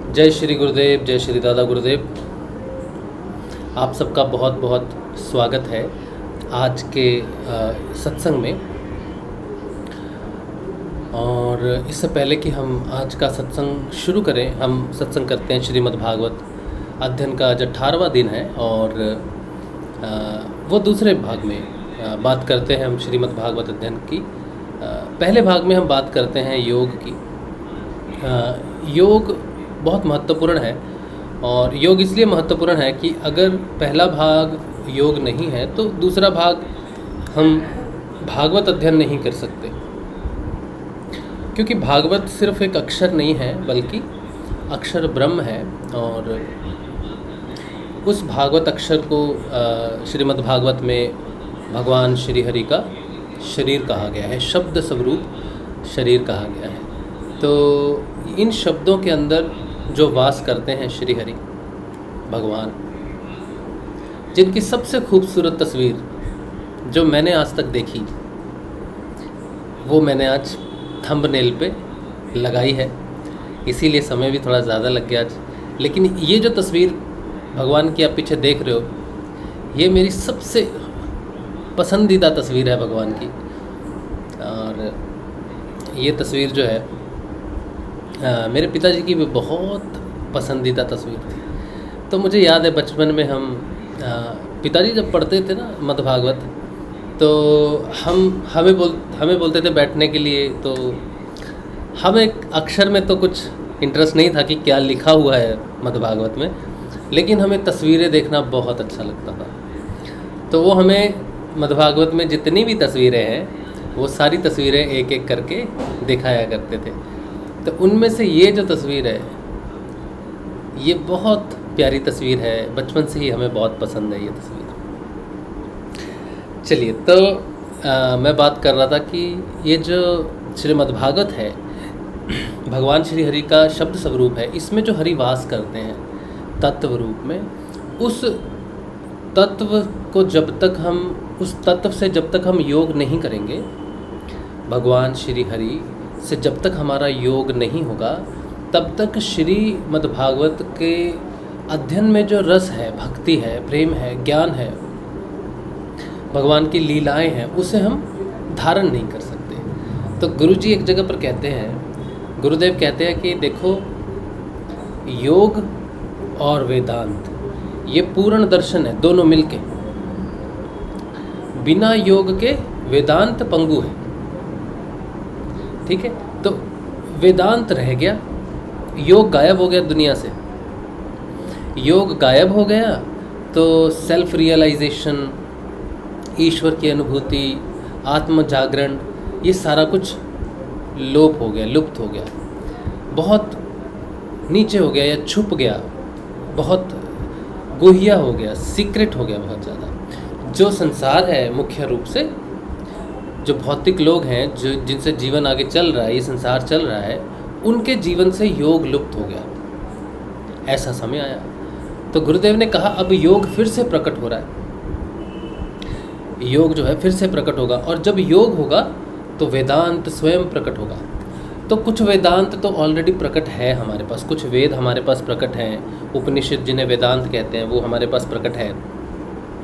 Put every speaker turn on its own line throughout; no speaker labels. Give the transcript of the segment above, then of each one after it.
जय श्री गुरुदेव, जय श्री दादा गुरुदेव। आप सबका बहुत बहुत स्वागत है आज के सत्संग में। और इससे पहले कि हम आज का सत्संग शुरू करें, हम सत्संग करते हैं श्रीमद् भागवत अध्ययन का आज 18वां दिन है। और वो दूसरे भाग में बात करते हैं हम श्रीमद् भागवत अध्ययन की। पहले भाग में हम बात करते हैं योग की। योग बहुत महत्वपूर्ण है, और योग इसलिए महत्वपूर्ण है कि अगर पहला भाग योग नहीं है तो दूसरा भाग हम भागवत अध्ययन नहीं कर सकते, क्योंकि भागवत सिर्फ एक अक्षर नहीं है बल्कि अक्षर ब्रह्म है। और उस भागवत अक्षर को श्रीमद् भागवत में भगवान श्री हरि का शरीर कहा गया है, शब्द स्वरूप शरीर कहा गया है। तो इन शब्दों के अंदर जो वास करते हैं श्री हरि भगवान, जिनकी सबसे खूबसूरत तस्वीर जो मैंने आज तक देखी वो मैंने आज थंबनेल पे लगाई है, इसीलिए समय भी थोड़ा ज़्यादा लग गया आज। लेकिन ये जो तस्वीर भगवान की आप पीछे देख रहे हो, ये मेरी सबसे पसंदीदा तस्वीर है भगवान की। और ये तस्वीर जो है मेरे पिताजी की भी बहुत पसंदीदा तस्वीर थी। तो मुझे याद है बचपन में हम पिताजी जब पढ़ते थे ना मद् भागवत, तो हमें बोलते थे बैठने के लिए। तो हमें अक्षर में तो कुछ इंटरेस्ट नहीं था कि क्या लिखा हुआ है मद् भागवत में, लेकिन हमें तस्वीरें देखना बहुत अच्छा लगता था। तो वो हमें मद् भागवत में जितनी भी तस्वीरें हैं वो सारी तस्वीरें एक एक करके दिखाया करते थे। तो उनमें से ये जो तस्वीर है ये बहुत प्यारी तस्वीर है, बचपन से ही हमें बहुत पसंद है ये तस्वीर। चलिए, तो मैं बात कर रहा था कि ये जो श्रीमद् भागवत है भगवान श्री हरि का शब्द स्वरूप है। इसमें जो हरि वास करते हैं तत्व रूप में, उस तत्व को उस तत्व से जब तक हम योग नहीं करेंगे, भगवान श्री हरि से जब तक हमारा योग नहीं होगा, तब तक श्रीमद् भागवत के अध्ययन में जो रस है, भक्ति है, प्रेम है, ज्ञान है, भगवान की लीलाएं हैं, उसे हम धारण नहीं कर सकते। तो गुरुजी एक जगह पर कहते हैं, गुरुदेव कहते हैं कि देखो, योग और वेदांत ये पूर्ण दर्शन है, दोनों मिलके। बिना योग के वेदांत पंगु है। ठीक है, तो वेदांत रह गया, योग गायब हो गया दुनिया से। योग गायब हो गया तो सेल्फ रियलाइजेशन, ईश्वर की अनुभूति, आत्म जागरण, ये सारा कुछ लोप हो गया, लुप्त हो गया, बहुत नीचे हो गया या छुप गया, बहुत गुहिया हो गया, सीक्रेट हो गया बहुत ज़्यादा। जो संसार है मुख्य रूप से, जो भौतिक लोग हैं, जो जिनसे जीवन आगे चल रहा है, ये संसार चल रहा है, उनके जीवन से योग लुप्त हो गया। ऐसा समय आया तो गुरुदेव ने कहा अब योग फिर से प्रकट हो रहा है। योग जो है फिर से प्रकट होगा, और जब योग होगा तो वेदांत स्वयं प्रकट होगा। तो कुछ वेदांत तो ऑलरेडी प्रकट है हमारे पास, कुछ वेद हमारे पास प्रकट हैं, उपनिषद जिन्हें वेदांत कहते हैं वो हमारे पास प्रकट है,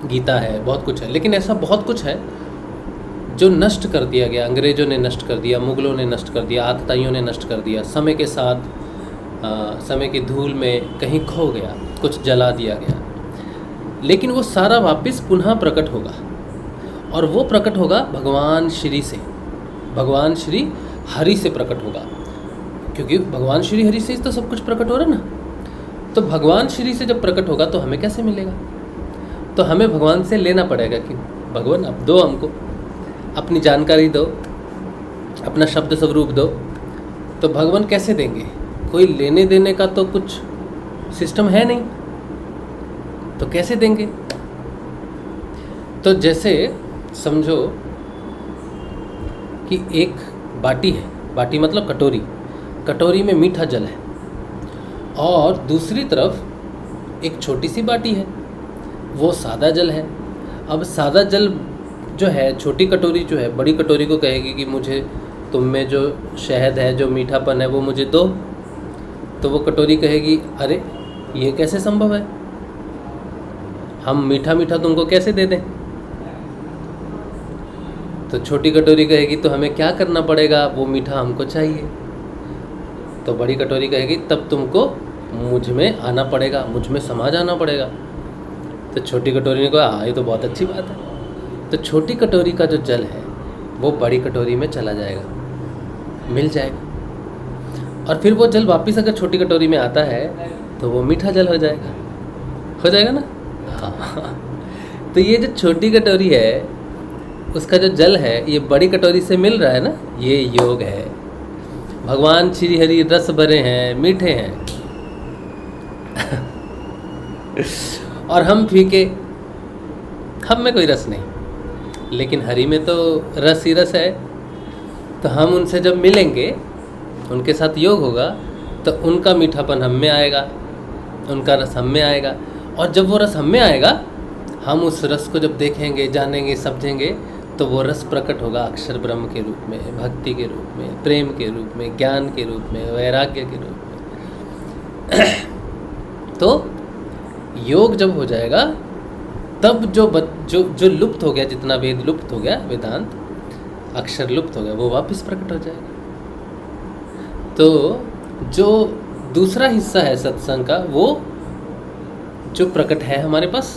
गीता है, बहुत कुछ है। लेकिन ऐसा बहुत कुछ है जो नष्ट कर दिया गया, अंग्रेज़ों ने नष्ट कर दिया, मुग़लों ने नष्ट कर दिया, आतताइयों ने नष्ट कर दिया, समय के साथ समय की धूल में कहीं खो गया, कुछ जला दिया गया। लेकिन वो सारा वापस पुनः प्रकट होगा, और वो प्रकट होगा भगवान श्री से, भगवान श्री हरि से प्रकट होगा, क्योंकि भगवान श्री हरि से तो सब कुछ प्रकट हो रहा है ना। तो भगवान श्री से जब प्रकट होगा तो हमें कैसे मिलेगा? तो हमें भगवान से लेना पड़ेगा कि भगवान अब दो, हमको अपनी जानकारी दो, अपना शब्द स्वरूप दो। तो भगवान कैसे देंगे? कोई लेने देने का तो कुछ सिस्टम है नहीं, तो कैसे देंगे? तो जैसे समझो कि एक बाटी है, बाटी मतलब कटोरी, कटोरी में मीठा जल है, और दूसरी तरफ एक छोटी सी बाटी है, वो सादा जल है। अब सादा जल जो है, छोटी कटोरी जो है बड़ी कटोरी को कहेगी कि मुझे तुम में जो शहद है, जो मीठापन है वो मुझे दो। तो वो कटोरी कहेगी अरे ये कैसे संभव है, हम मीठा मीठा तुमको कैसे दे दें। तो छोटी कटोरी कहेगी तो हमें क्या करना पड़ेगा, वो मीठा हमको चाहिए। तो बड़ी कटोरी कहेगी तब तुमको मुझ में आना पड़ेगा, मुझ में समा जाना पड़ेगा। तो छोटी कटोरी ने कहा हाँ ये तो बहुत अच्छी बात है। तो छोटी कटोरी का जो जल है वो बड़ी कटोरी में चला जाएगा, मिल जाएगा, और फिर वो जल वापस अगर छोटी कटोरी में आता है तो वो मीठा जल हो जाएगा ना। हाँ तो ये जो छोटी कटोरी है उसका जो जल है ये बड़ी कटोरी से मिल रहा है ना, ये योग है। भगवान श्री हरि रस भरे हैं, मीठे हैं और हम फीके, हम में कोई रस नहीं, लेकिन हरि में तो रस ही रस है। तो हम उनसे जब मिलेंगे, उनके साथ योग होगा, तो उनका मीठापन हम में आएगा, उनका रस हम में आएगा, और जब वो रस हम में आएगा, हम उस रस को जब देखेंगे, जानेंगे, समझेंगे, तो वो रस प्रकट होगा अक्षर ब्रह्म के रूप में, भक्ति के रूप में, प्रेम के रूप में, ज्ञान के रूप में, वैराग्य के रूप में। तो योग जब हो जाएगा तब जो लुप्त हो गया, जितना वेद लुप्त हो गया, वेदांत अक्षर लुप्त हो गया, वो वापस प्रकट हो जाएगा। तो जो दूसरा हिस्सा है सत्संग का, वो जो प्रकट है हमारे पास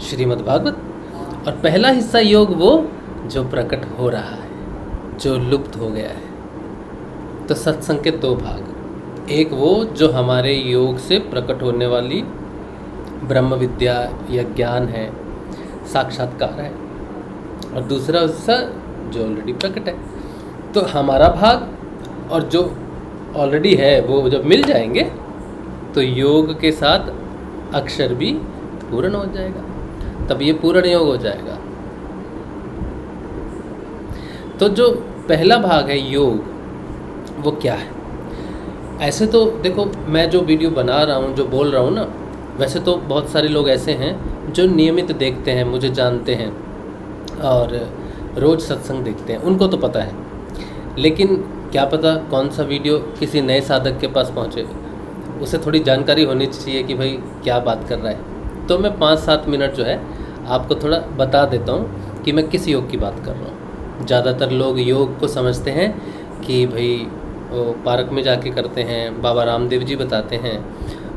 श्रीमद् भागवत, और पहला हिस्सा योग वो जो प्रकट हो रहा है, जो लुप्त हो गया है। तो सत्संग के दो भाग, एक वो जो हमारे योग से प्रकट होने वाली ब्रह्म विद्या या ज्ञान है, साक्षात्कार है, और दूसरा हिस्सा जो ऑलरेडी प्रकट है। तो हमारा भाग और जो ऑलरेडी है वो जब मिल जाएंगे तो योग के साथ अक्षर भी पूर्ण हो जाएगा, तब ये पूर्ण योग हो जाएगा। तो जो पहला भाग है योग, वो क्या है? ऐसे तो देखो, मैं जो वीडियो बना रहा हूँ, जो बोल रहा हूँ ना, वैसे तो बहुत सारे लोग ऐसे हैं जो नियमित देखते हैं, मुझे जानते हैं और रोज़ सत्संग देखते हैं, उनको तो पता है। लेकिन क्या पता कौन सा वीडियो किसी नए साधक के पास पहुँचे, उसे थोड़ी जानकारी होनी चाहिए कि भाई क्या बात कर रहा है। तो मैं 5-7 मिनट जो है आपको थोड़ा बता देता हूँ कि मैं किस योग की बात कर रहा हूँ। ज़्यादातर लोग योग को समझते हैं कि भाई वो पार्क में जाके करते हैं, बाबा रामदेव जी बताते हैं,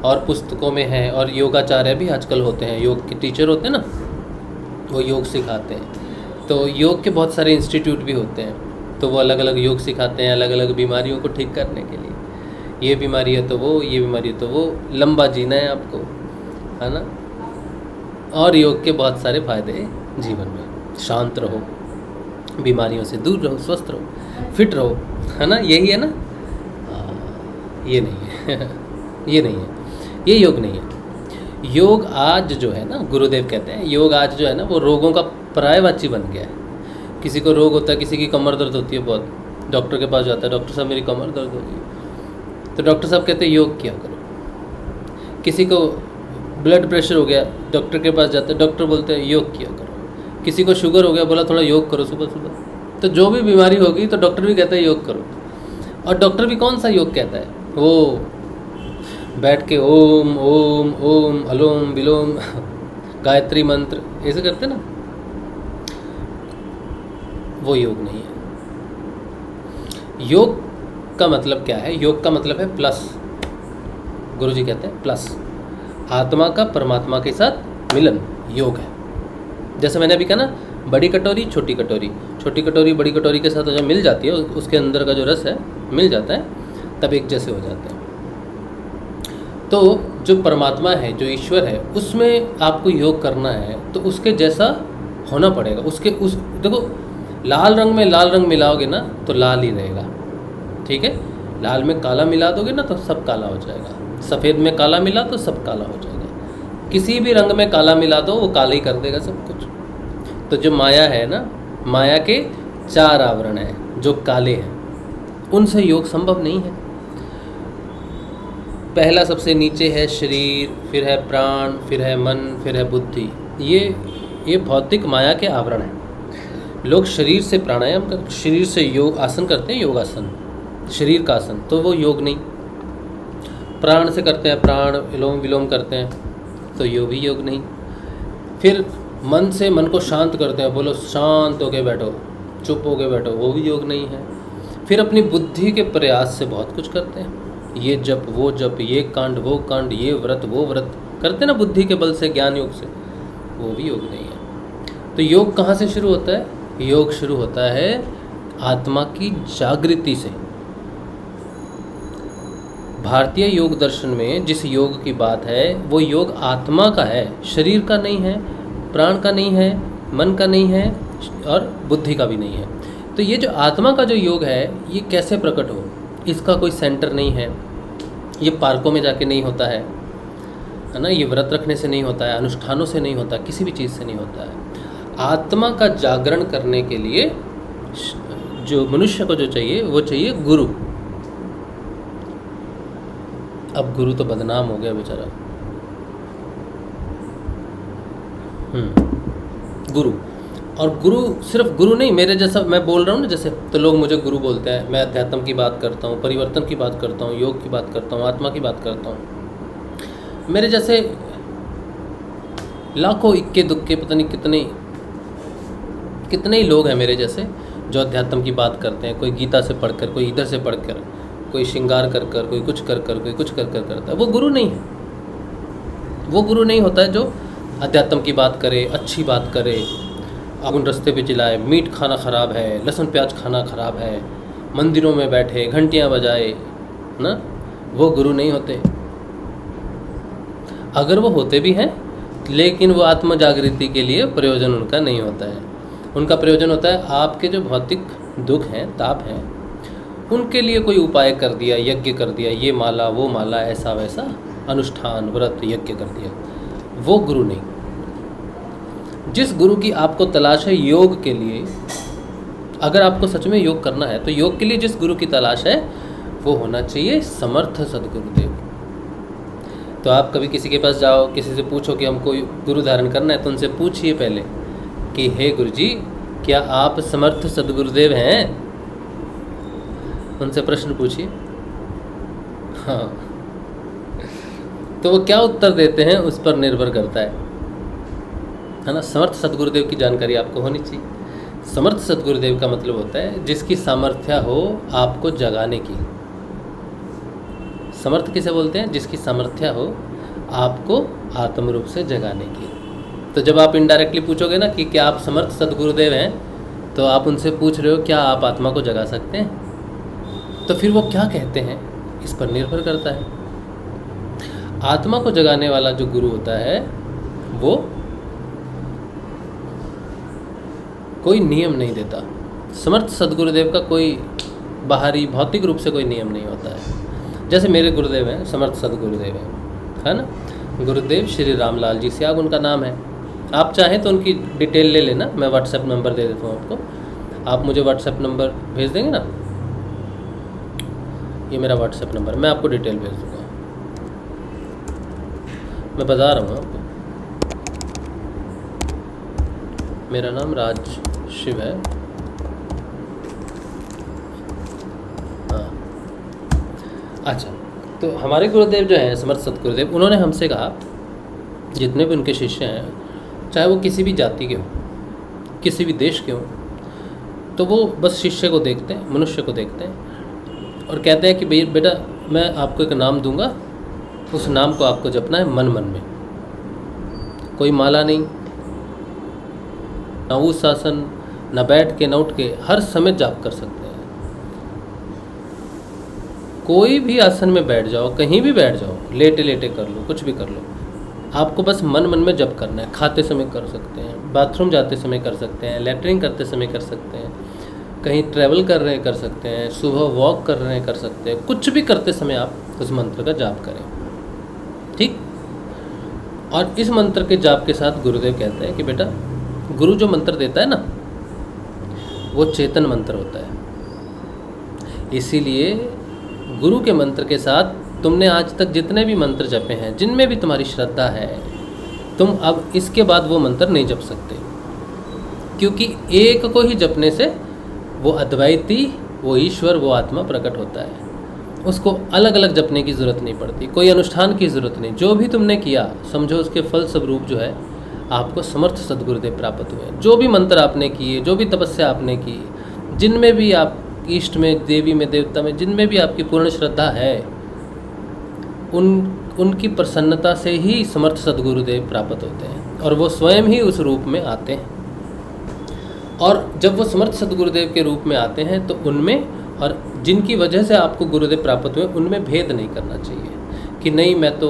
और पुस्तकों में है, और योगाचार्य भी आजकल होते हैं, योग के टीचर होते हैं ना, वो योग सिखाते हैं। तो योग के बहुत सारे इंस्टीट्यूट भी होते हैं, तो वो अलग अलग योग सिखाते हैं अलग अलग बीमारियों को ठीक करने के लिए। ये बीमारी है तो वो, ये बीमारी है तो वो, लंबा जीना है आपको, है ना, और योग के बहुत सारे फायदे जीवन में, शांत रहो, बीमारियों से दूर रहो, स्वस्थ रहो, फिट रहो, है ना, यही है ना। ये नहीं है ये नहीं है, ये योग नहीं है। योग आज जो है ना, गुरुदेव कहते हैं योग आज जो है ना, वो रोगों का पर्यायवाची बन गया है। किसी को रोग होता है, किसी की कमर दर्द होती है बहुत, डॉक्टर के पास जाता है, डॉक्टर साहब मेरी कमर दर्द होती है, तो डॉक्टर साहब कहते हैं योग किया करो। किसी को ब्लड प्रेशर हो गया, डॉक्टर के पास जाते हैं, डॉक्टर बोलते हैं योग किया करो। किसी को शुगर हो गया, बोला थोड़ा योग करो सुबह सुबह। तो जो भी बीमारी होगी तो डॉक्टर भी कहता है योग करो। और डॉक्टर भी कौन सा योग कहता है, वो बैठ के ओम ओम ओम अलोम विलोम गायत्री मंत्र ऐसे करते ना, वो योग नहीं है। योग का मतलब क्या है? योग का मतलब है प्लस। गुरुजी कहते हैं प्लस, आत्मा का परमात्मा के साथ मिलन योग है। जैसे मैंने अभी कहा ना, बड़ी कटोरी छोटी कटोरी, छोटी कटोरी बड़ी कटोरी के साथ जब मिल जाती है, उसके अंदर का जो रस है मिल जाता है, तब एक जैसे हो जाते हैं। तो जो परमात्मा है, जो ईश्वर है, उसमें आपको योग करना है तो उसके जैसा होना पड़ेगा। देखो, लाल रंग में लाल रंग मिलाओगे ना तो लाल ही रहेगा, ठीक है। लाल में काला मिला दोगे ना तो सब काला हो जाएगा। सफ़ेद में काला मिला तो सब काला हो जाएगा। किसी भी रंग में काला मिला दो, वो काला ही कर देगा सब कुछ। तो जो माया है ना, माया के 4 आवरण हैं जो काले हैं, उनसे योग संभव नहीं है। पहला सबसे नीचे है शरीर, फिर है प्राण, फिर है मन, फिर है बुद्धि। ये भौतिक माया के आवरण हैं। लोग शरीर से प्राणायाम कर, शरीर से योग आसन करते हैं, योगासन, शरीर का आसन, तो वो योग नहीं। प्राण से करते हैं, प्राण विलोम विलोम करते हैं, तो ये भी योग नहीं। फिर मन से मन को शांत करते हैं, बोलो शांत होके बैठो, चुप होके बैठो, वो भी योग नहीं है। फिर अपनी बुद्धि के प्रयास से बहुत कुछ करते हैं, ये जप वो जप, ये कांड वो कांड, ये व्रत वो व्रत करते हैं ना बुद्धि के बल से, ज्ञान योग से, वो भी योग नहीं है। तो योग कहाँ से शुरू होता है? योग शुरू होता है आत्मा की जागृति से। भारतीय योग दर्शन में जिस योग की बात है वो योग आत्मा का है, शरीर का नहीं है, प्राण का नहीं है, मन का नहीं है और बुद्धि का भी नहीं है। तो ये जो आत्मा का जो योग है ये कैसे प्रकट हो? इसका कोई सेंटर नहीं है, ये पार्कों में जाके नहीं होता है ना, ये व्रत रखने से नहीं होता है, अनुष्ठानों से नहीं होता, किसी भी चीज़ से नहीं होता है। आत्मा का जागरण करने के लिए जो मनुष्य को जो चाहिए वो चाहिए गुरु। अब गुरु तो बदनाम हो गया बेचारा। गुरु, और गुरु सिर्फ गुरु नहीं, मेरे जैसा मैं बोल रहा हूँ ना जैसे, तो लोग मुझे गुरु बोलते हैं। मैं अध्यात्म की बात करता हूँ, परिवर्तन की बात करता हूँ, योग की बात करता हूँ, आत्मा की बात करता हूँ। मेरे जैसे लाखों इक्के दुक्के पता नहीं कितने ही लोग हैं मेरे जैसे जो अध्यात्म की बात करते हैं। कोई गीता से पढ़कर, कोई इधर से पढ़कर, कोई श्रृंगार कर कर, कोई कुछ कर कर, कोई कुछ कर कर करता है। वो गुरु नहीं है। वो गुरु नहीं होता है जो अध्यात्म की बात करे, अच्छी बात करे, अगुन रास्ते पे चिल्लाए, मीट खाना ख़राब है, लहसुन प्याज खाना ख़राब है, मंदिरों में बैठे घंटियाँ बजाए ना, वो गुरु नहीं होते। अगर वो होते भी हैं लेकिन वो आत्म जागृति के लिए प्रयोजन उनका नहीं होता है। उनका प्रयोजन होता है आपके जो भौतिक दुख हैं, ताप हैं, उनके लिए कोई उपाय कर दिया, यज्ञ कर दिया, ये माला वो माला, ऐसा वैसा अनुष्ठान व्रत यज्ञ कर दिया, वो गुरु नहीं। जिस गुरु की आपको तलाश है योग के लिए, अगर आपको सच में योग करना है तो योग के लिए जिस गुरु की तलाश है वो होना चाहिए समर्थ सद्गुरुदेव। तो आप कभी किसी के पास जाओ, किसी से पूछो कि हमको गुरु धारण करना है, तो उनसे पूछिए पहले कि हे गुरुजी क्या आप समर्थ सद्गुरुदेव हैं? उनसे प्रश्न पूछिए। हाँ, तो वो क्या उत्तर देते हैं उस पर निर्भर करता है ना। समर्थ सद्गुरुदेव की जानकारी आपको होनी चाहिए। समर्थ सद्गुरुदेव का मतलब होता है जिसकी सामर्थ्य हो आपको जगाने की। समर्थ किसे बोलते हैं? जिसकी सामर्थ्य हो आपको आत्म रूप से जगाने की। तो जब आप इनडायरेक्टली पूछोगे ना कि क्या आप समर्थ सद्गुरुदेव हैं, तो आप उनसे पूछ रहे हो क्या आप आत्मा को जगा सकते हैं। तो फिर वो क्या कहते हैं इस पर निर्भर करता है। आत्मा को जगाने वाला जो गुरु होता है वो कोई नियम नहीं देता। समर्थ सद्गुरुदेव का कोई बाहरी भौतिक रूप से कोई नियम नहीं होता है। जैसे मेरे गुरुदेव हैं, समर्थ सद्गुरुदेव हैं, है ना। गुरुदेव श्री रामलाल जी सियाग उनका नाम है। आप चाहें तो उनकी डिटेल ले लेना, मैं व्हाट्सएप नंबर दे देता हूँ आपको। आप मुझे व्हाट्सएप नंबर भेज देंगे ना, ये मेरा व्हाट्सएप नंबर, मैं आपको डिटेल भेज दूँगा। मैं बता रहा हूँ आपको, मेरा नाम राज शिव है। हाँ, अच्छा, तो हमारे गुरुदेव जो हैं समर्थ सद्गुरुदेव, उन्होंने हमसे कहा जितने भी उनके शिष्य हैं, चाहे वो किसी भी जाति के हों, किसी भी देश के हों, तो वो बस शिष्य को देखते हैं, मनुष्य को देखते हैं और कहते हैं कि बेटा मैं आपको एक नाम दूंगा, उस नाम को आपको जपना है मन मन में। कोई माला नहीं, ना उस आसन, ना बैठ के, ना उठ के, हर समय जाप कर सकते हैं। कोई भी आसन में बैठ जाओ, कहीं भी बैठ जाओ, लेटे लेटे कर लो, कुछ भी कर लो, आपको बस मन मन में जप करना है। खाते समय कर सकते हैं, बाथरूम जाते समय कर सकते हैं, लैट्रिन करते समय कर सकते हैं, कहीं ट्रैवल कर रहे हैं कर सकते हैं, सुबह वॉक कर रहे हैं कर सकते हैं, कुछ भी करते समय आप उस मंत्र का जाप करें, ठीक। और इस मंत्र के जाप के साथ गुरुदेव कहते हैं कि बेटा गुरु जो मंत्र देता है ना वो चेतन मंत्र होता है। इसीलिए गुरु के मंत्र के साथ तुमने आज तक जितने भी मंत्र जपे हैं, जिनमें भी तुम्हारी श्रद्धा है, तुम अब इसके बाद वो मंत्र नहीं जप सकते, क्योंकि एक को ही जपने से वो अद्वैती, वो ईश्वर, वो आत्मा प्रकट होता है। उसको अलग अलग जपने की ज़रूरत नहीं पड़ती, कोई अनुष्ठान की ज़रूरत नहीं। जो भी तुमने किया समझो उसके फल स्वरूप जो है आपको समर्थ सद्गुरुदेव प्राप्त हुए। जो भी मंत्र आपने किए, जो भी तपस्या आपने की, जिनमें भी आप इष्ट में, देवी में, देवता में, जिनमें भी आपकी पूर्ण श्रद्धा है, उनकी प्रसन्नता से ही समर्थ सद्गुरुदेव प्राप्त होते हैं और वो स्वयं ही उस रूप में आते हैं। और जब वो समर्थ सद्गुरुदेव के रूप में आते हैं तो उनमें, और जिनकी वजह से आपको गुरुदेव प्राप्त हुए, उनमें भेद नहीं करना चाहिए कि नहीं मैं तो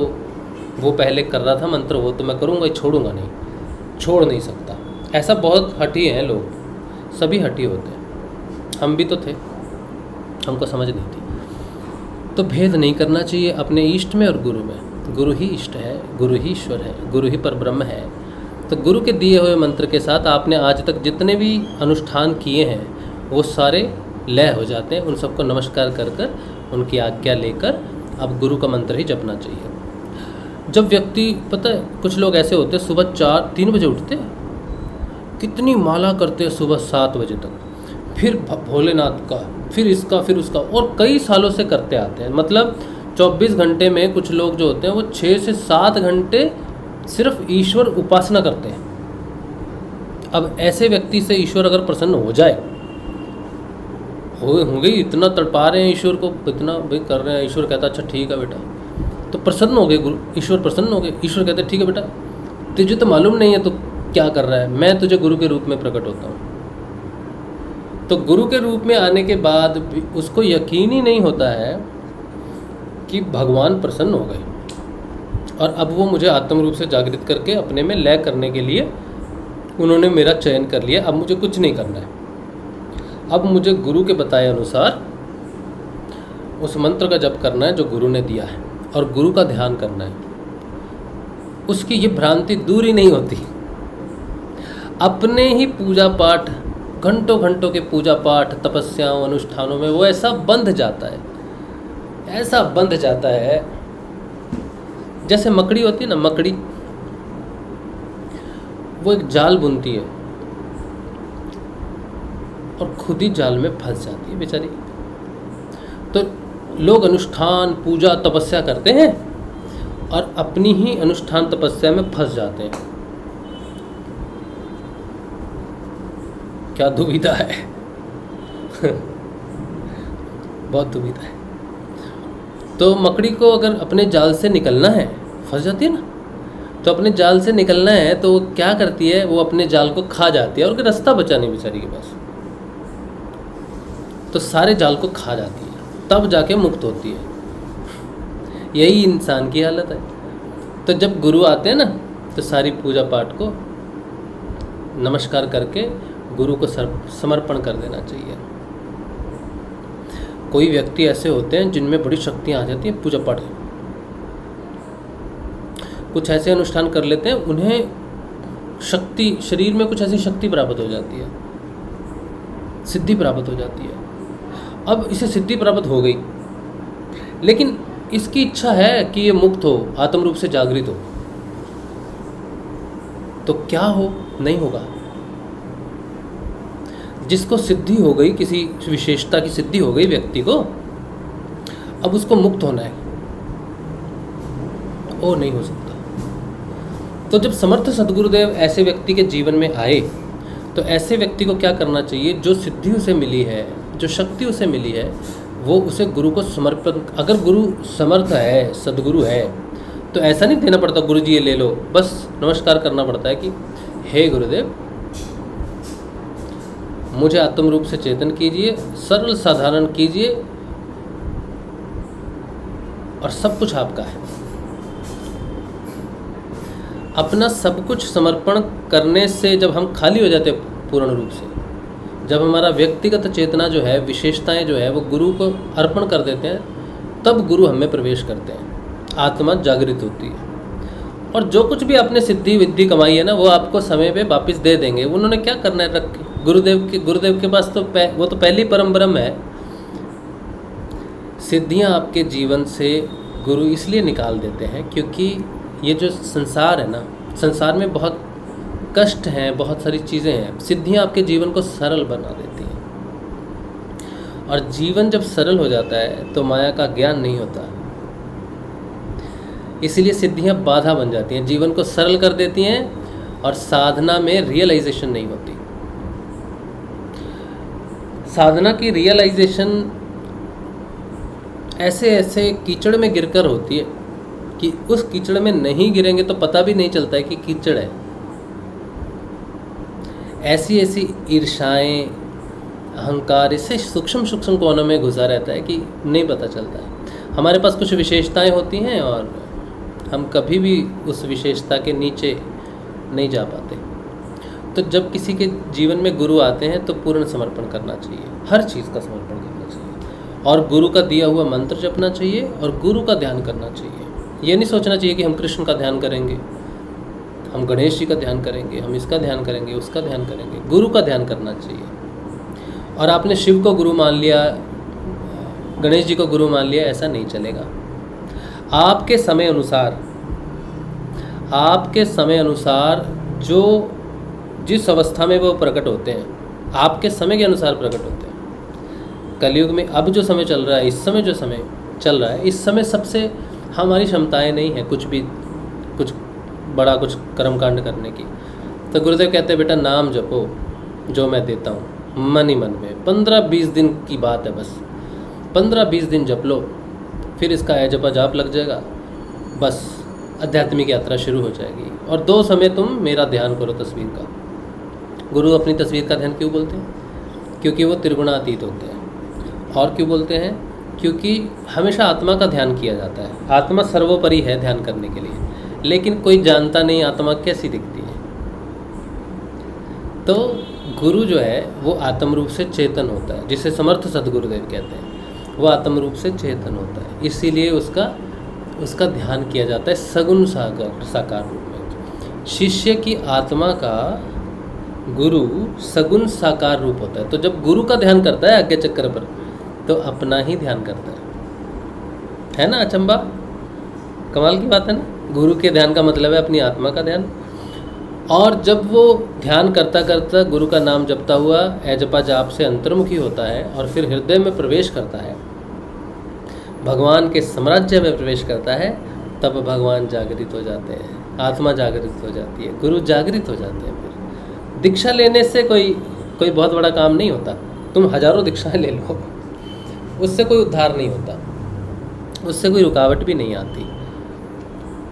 वो पहले कर रहा था मंत्र, वो तो मैं करूँगा ही, छोड़ूंगा नहीं, छोड़ नहीं सकता। ऐसा बहुत हठी हैं लोग, सभी हठी होते हैं, हम भी तो थे, हमको समझ नहीं थी। तो भेद नहीं करना चाहिए अपने इष्ट में और गुरु में। गुरु ही इष्ट है, गुरु ही ईश्वर है, गुरु ही परब्रह्म है। तो गुरु के दिए हुए मंत्र के साथ आपने आज तक जितने भी अनुष्ठान किए हैं वो सारे लय हो जाते हैं। उन सबको नमस्कार कर कर उनकी आज्ञा लेकर अब गुरु का मंत्र ही जपना चाहिए। जब व्यक्ति, पता है कुछ लोग ऐसे होते हैं सुबह 4-3 बजे उठते हैं, कितनी माला करते हैं सुबह 7 बजे तक, फिर भोलेनाथ का, फिर इसका, फिर उसका, और कई सालों से करते आते हैं। मतलब 24 घंटे में कुछ लोग जो होते हैं वो 6 से 7 घंटे सिर्फ ईश्वर उपासना करते हैं। अब ऐसे व्यक्ति से ईश्वर अगर प्रसन्न हो जाए, होंगे इतना तड़पा रहे हैं ईश्वर को, इतना भाई कर रहे हैं, ईश्वर कहता अच्छा ठीक है बेटा, तो प्रसन्न हो गए गुरु, ईश्वर प्रसन्न हो गए। ईश्वर कहते ठीक है बेटा, तुझे तो मालूम नहीं है तो क्या कर रहा है, मैं तुझे गुरु के रूप में प्रकट होता हूँ। तो गुरु के रूप में आने के बाद भी उसको यकीन ही नहीं होता है कि भगवान प्रसन्न हो गए और अब वो मुझे आत्म रूप से जागृत करके अपने में लय करने के लिए उन्होंने मेरा चयन कर लिया। अब मुझे कुछ नहीं करना है, अब मुझे गुरु के बताए अनुसार उस मंत्र का जप करना है जो गुरु ने दिया है और गुरु का ध्यान करना है। उसकी ये भ्रांति दूर ही नहीं होती। अपने ही पूजा पाठ, घंटों घंटों के पूजा पाठ, तपस्याओं, अनुष्ठानों में वो ऐसा बंध जाता है, ऐसा बंध जाता है जैसे मकड़ी होती है ना, मकड़ी वो एक जाल बुनती है और खुद ही जाल में फंस जाती है बेचारी। तो लोग अनुष्ठान, पूजा, तपस्या करते हैं और अपनी ही अनुष्ठान तपस्या में फंस जाते हैं। क्या दुविधा है बहुत दुविधा है। तो मकड़ी को अगर अपने जाल से निकलना है, फंस जाती है ना, तो अपने जाल से निकलना है तो वो क्या करती है, वो अपने जाल को खा जाती है और रास्ता बचा नहीं बेचारी के पास, तो सारे जाल को खा जाती है, तब जाके मुक्त होती है। यही इंसान की हालत है। तो जब गुरु आते हैं ना तो सारी पूजा पाठ को नमस्कार करके गुरु को समर्पण कर देना चाहिए। कोई व्यक्ति ऐसे होते हैं जिनमें बड़ी शक्तियाँ आ जाती हैं पूजा पाठ, कुछ ऐसे अनुष्ठान कर लेते हैं, उन्हें शक्ति, शरीर में कुछ ऐसी शक्ति प्राप्त हो जाती है, सिद्धि प्राप्त हो जाती है। अब इसे सिद्धि प्राप्त हो गई, लेकिन इसकी इच्छा है कि ये मुक्त हो, आत्म रूप से जागृत हो, तो क्या हो, नहीं होगा। जिसको सिद्धि हो गई, किसी विशेषता की सिद्धि हो गई व्यक्ति को, अब उसको मुक्त होना है, वो नहीं हो सकता। तो जब समर्थ सद्गुरुदेव ऐसे व्यक्ति के जीवन में आए तो ऐसे व्यक्ति को क्या करना चाहिए, जो सिद्धि उसे मिली है, जो शक्ति उसे मिली है, वो उसे गुरु को समर्पण। अगर गुरु समर्थ है, सद्गुरु है, तो ऐसा नहीं देना पड़ता गुरु जी ये ले लो, बस नमस्कार करना पड़ता है कि हे गुरुदेव मुझे आत्म रूप से चेतन कीजिए, सरल साधारण कीजिए और सब कुछ आपका है। अपना सब कुछ समर्पण करने से जब हम खाली हो जाते हैं पूर्ण रूप से, जब हमारा व्यक्तिगत चेतना जो है, विशेषताएं जो है, वो गुरु को अर्पण कर देते हैं, तब गुरु हमें प्रवेश करते हैं, आत्मा जागृत होती है। और जो कुछ भी आपने सिद्धि विद्धि कमाई है ना, वो आपको समय पे वापस दे देंगे। उन्होंने क्या करना है रख के, गुरुदेव के पास तो वो तो पहली परम ब्रह्म है। सिद्धियां आपके जीवन से गुरु इसलिए निकाल देते हैं क्योंकि ये जो संसार है ना, संसार में बहुत कष्ट हैं, बहुत सारी चीज़ें हैं। सिद्धियां आपके जीवन को सरल बना देती हैं और जीवन जब सरल हो जाता है तो माया का ज्ञान नहीं होता। इसीलिए सिद्धियां बाधा बन जाती हैं, जीवन को सरल कर देती हैं और साधना में रियलाइजेशन नहीं होती। साधना की रियलाइजेशन ऐसे ऐसे कीचड़ में गिरकर होती है कि उस कीचड़ में नहीं गिरेंगे तो पता भी नहीं चलता है कि कीचड़ है। ऐसी ऐसी ईर्षाएं, अहंकार इससे सूक्ष्म सूक्ष्म कोनों में घुसा रहता है कि नहीं पता चलता है। हमारे पास कुछ विशेषताएं होती हैं और हम कभी भी उस विशेषता के नीचे नहीं जा पाते। तो जब किसी के जीवन में गुरु आते हैं तो पूर्ण समर्पण करना चाहिए, हर चीज़ का समर्पण करना चाहिए और गुरु का दिया हुआ मंत्र जपना चाहिए और गुरु का ध्यान करना चाहिए। ये नहीं सोचना चाहिए कि हम कृष्ण का ध्यान करेंगे, हम गणेश जी का ध्यान करेंगे, हम इसका ध्यान करेंगे, उसका ध्यान करेंगे। गुरु का ध्यान करना चाहिए। और आपने शिव को गुरु मान लिया, गणेश जी को गुरु मान लिया, ऐसा नहीं चलेगा। आपके समय अनुसार जो जिस अवस्था में वो प्रकट होते हैं, आपके समय के अनुसार प्रकट होते हैं। कलयुग में अब जो समय चल रहा है, इस समय जो समय चल रहा है, इस समय सबसे हमारी क्षमताएं नहीं है कुछ भी, कुछ बड़ा कुछ कर्मकांड करने की। तो गुरुदेव कहते हैं बेटा नाम जपो जो मैं देता हूँ मन ही मन में। 15-20 दिन की बात है, बस 15-20 दिन जप लो, फिर इसका जपा जाप लग जाएगा, बस आध्यात्मिक यात्रा शुरू हो जाएगी। और 2 समय तुम मेरा ध्यान करो तस्वीर का। गुरु अपनी तस्वीर का ध्यान क्यों बोलते हैं? क्योंकि वो त्रिगुणातीत होते हैं। और क्यों बोलते हैं? क्योंकि हमेशा आत्मा का ध्यान किया जाता है। आत्मा सर्वोपरि है ध्यान करने के लिए, लेकिन कोई जानता नहीं आत्मा कैसी दिखती है। तो गुरु जो है वो आत्म रूप से चेतन होता है, जिसे समर्थ सद्गुरुदेव कहते हैं। वो आत्म रूप से चेतन होता है, इसीलिए उसका ध्यान किया जाता है सगुण साकार रूप में। शिष्य की आत्मा का गुरु सगुण साकार रूप होता है। तो जब गुरु का ध्यान करता है आज्ञा चक्र पर, तो अपना ही ध्यान करता है ना। अचंबा, कमाल की बात है ना। गुरु के ध्यान का मतलब है अपनी आत्मा का ध्यान। और जब वो ध्यान करता करता गुरु का नाम जपता हुआ जपा जाप से अंतर्मुखी होता है और फिर हृदय में प्रवेश करता है, भगवान के साम्राज्य में प्रवेश करता है, तब भगवान जागृत हो जाते हैं, आत्मा जागृत हो जाती है, गुरु जागृत हो जाते हैं। फिर दीक्षा लेने से कोई बहुत बड़ा काम नहीं होता। तुम हजारों दीक्षाएं ले लो, उससे कोई उद्धार नहीं होता, उससे कोई रुकावट भी नहीं आती।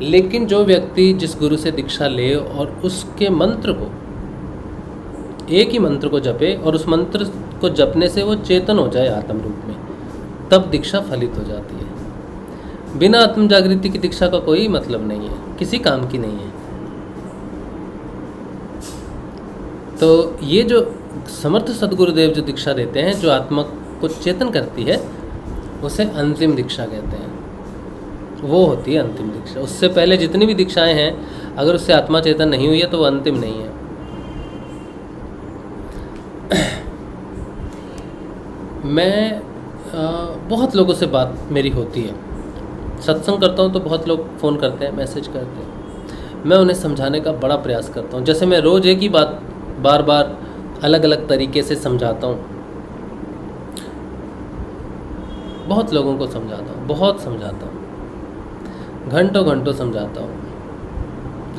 लेकिन जो व्यक्ति जिस गुरु से दीक्षा ले और उसके मंत्र को, एक ही मंत्र को जपे और उस मंत्र को जपने से वो चेतन हो जाए आत्म रूप में, तब दीक्षा फलित हो जाती है। बिना आत्म जागृति की दीक्षा का कोई मतलब नहीं है, किसी काम की नहीं है। तो ये जो समर्थ सद्गुरुदेव जो दीक्षा देते हैं, जो आत्मा को चेतन करती है, उसे अंतिम दीक्षा कहते हैं। वो होती है अंतिम दीक्षा। उससे पहले जितनी भी दीक्षाएं हैं, अगर उससे आत्मा चेतन नहीं हुई है तो वो अंतिम नहीं है। मैं बहुत लोगों से बात मेरी होती है, सत्संग करता हूँ तो बहुत लोग फ़ोन करते हैं, मैसेज करते हैं। मैं उन्हें समझाने का बड़ा प्रयास करता हूँ। जैसे मैं रोज़ एक ही बात बार बार अलग अलग तरीके से समझाता हूँ, बहुत लोगों को समझाता हूँ, बहुत समझाता हूँ, घंटों घंटों समझाता हूँ,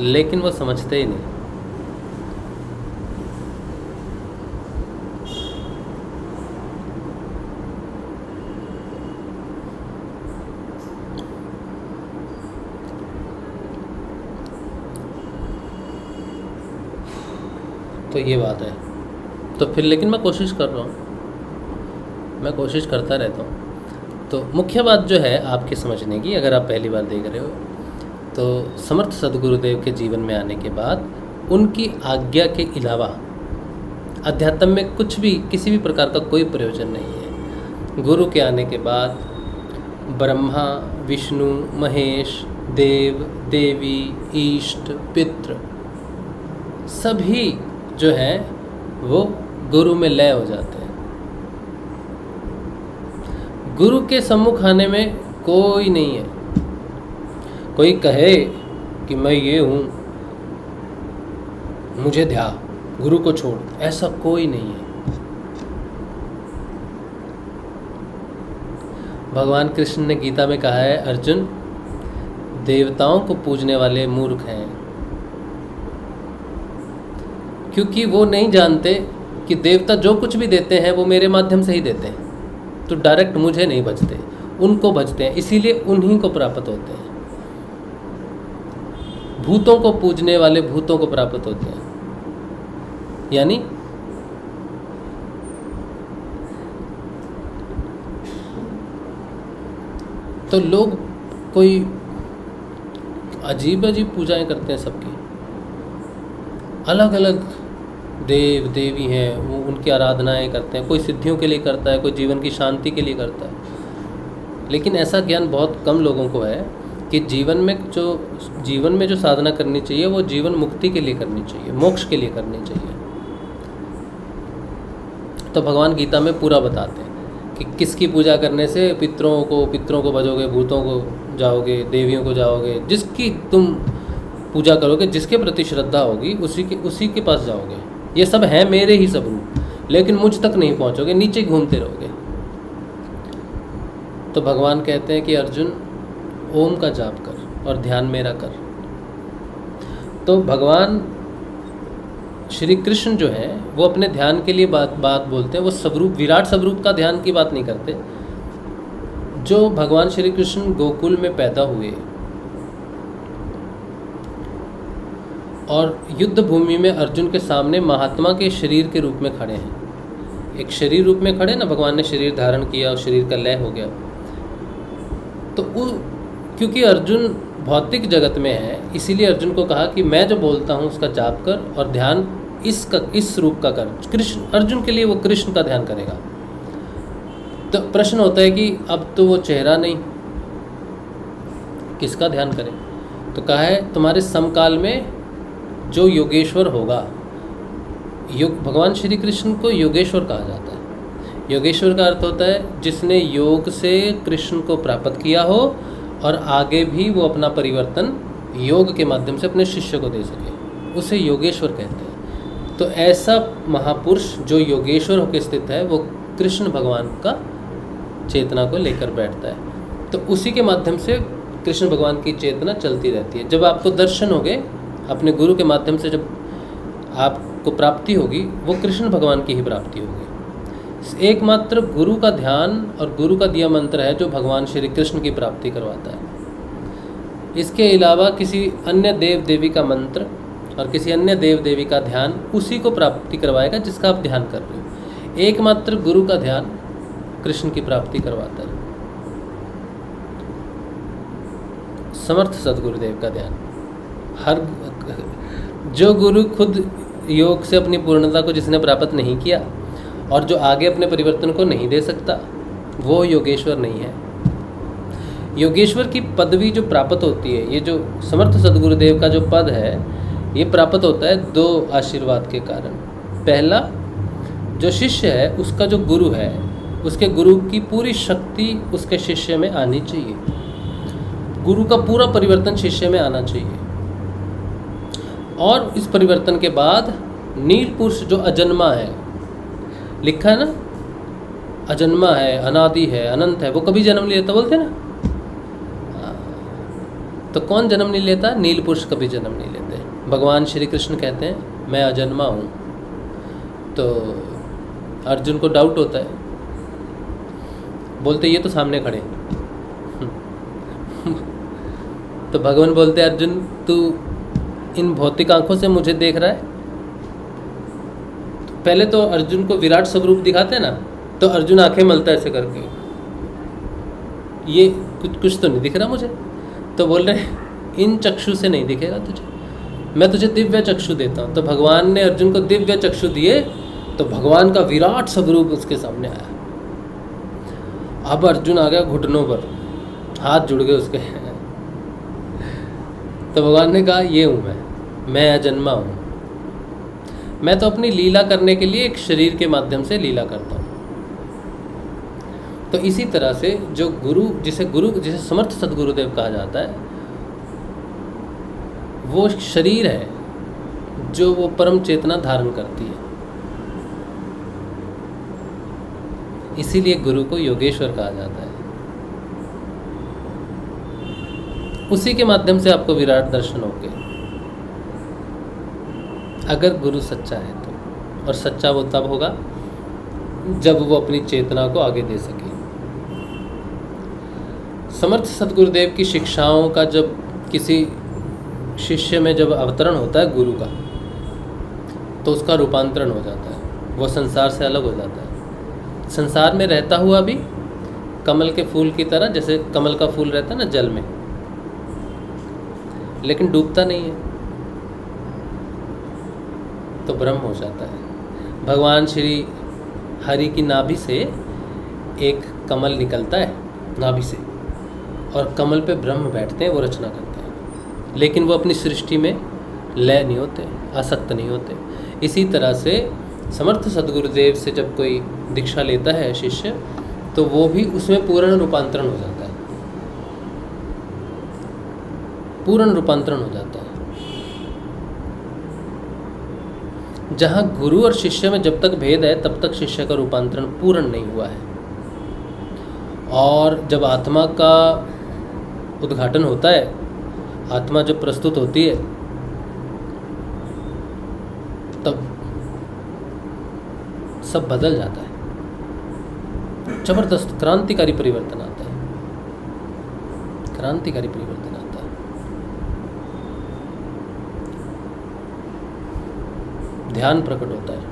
लेकिन वो समझते ही नहीं। तो ये बात है। तो फिर लेकिन मैं कोशिश कर रहा हूँ, मैं कोशिश करता रहता हूँ। तो मुख्य बात जो है आपके समझने की, अगर आप पहली बार देख रहे हो, तो समर्थ सद्गुरुदेव के जीवन में आने के बाद उनकी आज्ञा के अलावा अध्यात्म में कुछ भी, किसी भी प्रकार का कोई प्रयोजन नहीं है। गुरु के आने के बाद ब्रह्मा, विष्णु, महेश, देव, देवी, इष्ट, पितृ सभी जो है वो गुरु में लय हो जाते हैं। गुरु के सम्मुख आने में कोई नहीं है। कोई कहे कि मैं ये हूँ, मुझे ध्या, गुरु को छोड़, ऐसा कोई नहीं है। भगवान कृष्ण ने गीता में कहा है, अर्जुन देवताओं को पूजने वाले मूर्ख हैं, क्योंकि वो नहीं जानते कि देवता जो कुछ भी देते हैं वो मेरे माध्यम से ही देते हैं, तो डायरेक्ट मुझे नहीं बचते, उनको बचते हैं, इसीलिए उन्हीं को प्राप्त होते हैं। भूतों को पूजने वाले भूतों को प्राप्त होते हैं, यानी तो लोग कोई अजीब अजीब पूजाएं करते हैं, सबकी अलग अलग देव देवी हैं, वो उनकी आराधनाएं करते हैं। कोई सिद्धियों के लिए करता है, कोई जीवन की शांति के लिए करता है। लेकिन ऐसा ज्ञान बहुत कम लोगों को है कि जीवन में जो साधना करनी चाहिए वो जीवन मुक्ति के लिए करनी चाहिए, मोक्ष के लिए करनी चाहिए। तो भगवान गीता में पूरा बताते हैं कि किसकी पूजा करने से पितरों को भजोगे, भूतों को जाओगे, देवियों को जाओगे, जिसकी तुम पूजा करोगे, जिसके प्रति श्रद्धा होगी उसी के पास जाओगे। ये सब हैं मेरे ही सब रूप, लेकिन मुझ तक नहीं पहुंचोगे, नीचे घूमते रहोगे। तो भगवान कहते हैं कि अर्जुन ओम का जाप कर और ध्यान मेरा कर। तो भगवान श्री कृष्ण जो है वो अपने ध्यान के लिए बात बोलते हैं। वो स्वरूप, विराट स्वरूप का ध्यान की बात नहीं करते। जो भगवान श्री कृष्ण गोकुल में पैदा हुए और युद्ध भूमि में अर्जुन के सामने महात्मा के शरीर के रूप में खड़े हैं, एक शरीर रूप में खड़े ना, भगवान ने शरीर धारण किया और शरीर का लय हो गया। तो क्योंकि अर्जुन भौतिक जगत में है, इसीलिए अर्जुन को कहा कि मैं जो बोलता हूँ उसका जाप कर और ध्यान इस रूप का कर। कृष्ण, अर्जुन के लिए वो कृष्ण का ध्यान करेगा। तो प्रश्न होता है कि अब तो वो चेहरा नहीं, किसका ध्यान करें? तो कहा है तुम्हारे समकाल में जो योगेश्वर होगा, भगवान श्री कृष्ण को योगेश्वर कहा जाता है। योगेश्वर का अर्थ होता है जिसने योग से कृष्ण को प्राप्त किया हो और आगे भी वो अपना परिवर्तन योग के माध्यम से अपने शिष्य को दे सके, उसे योगेश्वर कहते हैं। तो ऐसा महापुरुष जो योगेश्वर होकर स्थित है वो कृष्ण भगवान का चेतना को लेकर बैठता है। तो उसी के माध्यम से कृष्ण भगवान की चेतना चलती रहती है। जब आपको दर्शन होंगे अपने गुरु के माध्यम से, जब आपको प्राप्ति होगी वो कृष्ण भगवान की ही प्राप्ति होगी। एकमात्र गुरु का ध्यान और गुरु का दिया मंत्र है जो भगवान श्री कृष्ण की प्राप्ति करवाता है। इसके अलावा किसी अन्य देव देवी का मंत्र और किसी अन्य देव देवी का ध्यान उसी को प्राप्ति करवाएगा जिसका आप ध्यान कर रहे हो। एकमात्र गुरु का ध्यान कृष्ण की प्राप्ति करवाता है। समर्थ सदगुरुदेव का ध्यान, जो गुरु खुद योग से अपनी पूर्णता को जिसने प्राप्त नहीं किया और जो आगे अपने परिवर्तन को नहीं दे सकता, वो योगेश्वर नहीं है। योगेश्वर की पदवी जो प्राप्त होती है, ये जो समर्थ सदगुरुदेव का जो पद है, ये प्राप्त होता है दो आशीर्वाद के कारण। पहला, जो शिष्य है उसका जो गुरु है, उसके गुरु की पूरी शक्ति उसके शिष्य में आनी चाहिए। गुरु का पूरा परिवर्तन शिष्य में आना चाहिए। और इस परिवर्तन के बाद नील पुरुष जो अजन्मा है, लिखा है ना, अजन्मा है, अनादि है, अनंत है, वो कभी जन्म नहीं लेता, बोलते ना। तो कौन जन्म नहीं लेता? नील पुरुष कभी जन्म नहीं लेते। भगवान श्री कृष्ण कहते हैं मैं अजन्मा हूँ। तो अर्जुन को डाउट होता है, बोलते ये तो सामने खड़े। तो भगवान बोलते अर्जुन तू इन भौतिक आंखों से मुझे देख रहा है? तो पहले तो अर्जुन को विराट स्वरूप दिखाते हैं ना, तो अर्जुन आंखें मलता है ऐसे करके, ये कुछ तो नहीं दिख रहा मुझे। तो बोल रहे इन चक्षु से नहीं दिखेगा तुझे, मैं तुझे दिव्य चक्षु देता हूँ। तो भगवान ने अर्जुन को दिव्य चक्षु दिए, तो भगवान का विराट स्वरूप उसके सामने आया। अब अर्जुन आ गया घुटनों पर, हाथ जुड़ गए उसके। तो भगवान ने कहा ये हूँ मैं अजन्मा हूँ। मैं तो अपनी लीला करने के लिए एक शरीर के माध्यम से लीला करता हूँ। तो इसी तरह से जो जिसे समर्थ सदगुरुदेव कहा जाता है, वो शरीर है जो वो परम चेतना धारण करती है। इसीलिए गुरु को योगेश्वर कहा जाता है। उसी के माध्यम से आपको विराट दर्शन होंगे, अगर गुरु सच्चा है तो। और सच्चा वो तब होगा जब वो अपनी चेतना को आगे दे सके। समर्थ सद्गुरुदेव की शिक्षाओं का जब किसी शिष्य में जब अवतरण होता है गुरु का, तो उसका रूपांतरण हो जाता है, वो संसार से अलग हो जाता है। संसार में रहता हुआ भी कमल के फूल की तरह, जैसे कमल का फूल रहता है ना जल में, लेकिन डूबता नहीं है, तो ब्रह्म हो जाता है। भगवान श्री हरि की नाभि से एक कमल निकलता है, नाभि से, और कमल पे ब्रह्म बैठते हैं, वो रचना करते हैं, लेकिन वो अपनी सृष्टि में लय नहीं होते, आसक्त नहीं होते। इसी तरह से समर्थ सद्गुरुदेव से जब कोई दीक्षा लेता है शिष्य, तो वो भी उसमें पूर्ण रूपांतरण हो जाता है, पूर्ण रूपांतरण हो जाता है। जहाँ गुरु और शिष्य में जब तक भेद है, तब तक शिष्य का रूपांतरण पूर्ण नहीं हुआ है। और जब आत्मा का उद्घाटन होता है, आत्मा जब प्रस्तुत होती है, तब सब बदल जाता है, जबरदस्त क्रांतिकारी परिवर्तन आता है, क्रांतिकारी परिवर्तन आता है। ध्यान प्रकट होता है।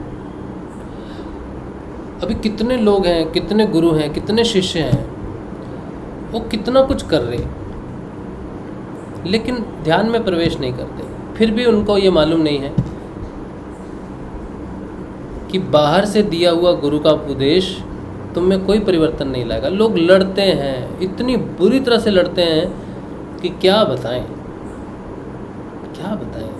अभी कितने लोग हैं, कितने गुरु हैं, कितने शिष्य हैं, वो कितना कुछ कर रहे, लेकिन ध्यान में प्रवेश नहीं करते। फिर भी उनको ये मालूम नहीं है कि बाहर से दिया हुआ गुरु का उपदेश तुम में कोई परिवर्तन नहीं लाएगा। लोग लड़ते हैं, इतनी बुरी तरह से लड़ते हैं कि क्या बताएं, क्या बताएं।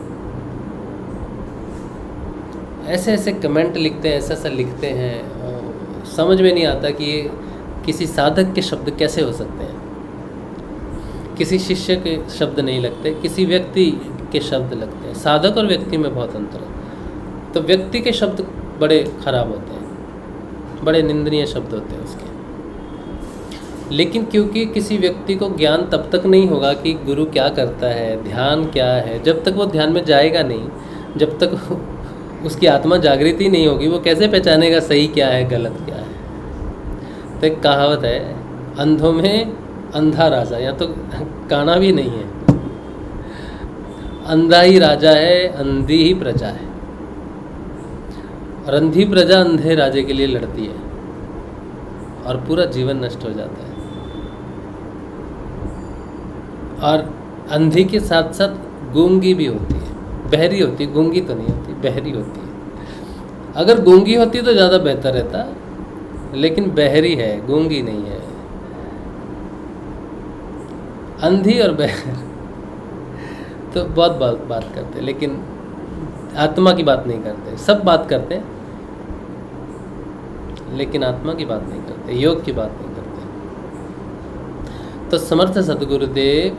ऐसे ऐसे कमेंट लिखते हैं, ऐसा ऐसा लिखते हैं, और समझ में नहीं आता कि ये किसी साधक के शब्द कैसे हो सकते हैं। किसी शिष्य के शब्द नहीं लगते, किसी व्यक्ति के शब्द लगते हैं। साधक और व्यक्ति में बहुत अंतर है। तो व्यक्ति के शब्द बड़े खराब होते हैं, बड़े निंदनीय शब्द होते हैं उसके। लेकिन क्योंकि किसी व्यक्ति को ज्ञान तब तक नहीं होगा कि गुरु क्या करता है, ध्यान क्या है, जब तक वो ध्यान में जाएगा नहीं, जब तक उसकी आत्मा जागृति नहीं होगी, वो कैसे पहचानेगा सही क्या है, गलत क्या है। तो एक कहावत है, अंधों में अंधा राजा, या तो काना भी नहीं है, अंधा ही राजा है, अंधी ही प्रजा है। और अंधी प्रजा अंधे राजे के लिए लड़ती है और पूरा जीवन नष्ट हो जाता है। और अंधी के साथ साथ गूंगी भी होती है, बहरी होती है, गूंगी तो नहीं होती, बहरी होती है। अगर गूंगी होती तो ज़्यादा बेहतर रहता, लेकिन बहरी है, गूंगी नहीं है। अंधी और बहर तो बहुत बात करते, लेकिन आत्मा की बात नहीं करते। सब बात करते हैं, लेकिन आत्मा की बात नहीं करते, योग की बात नहीं करते। तो समर्थ सद्गुरुदेव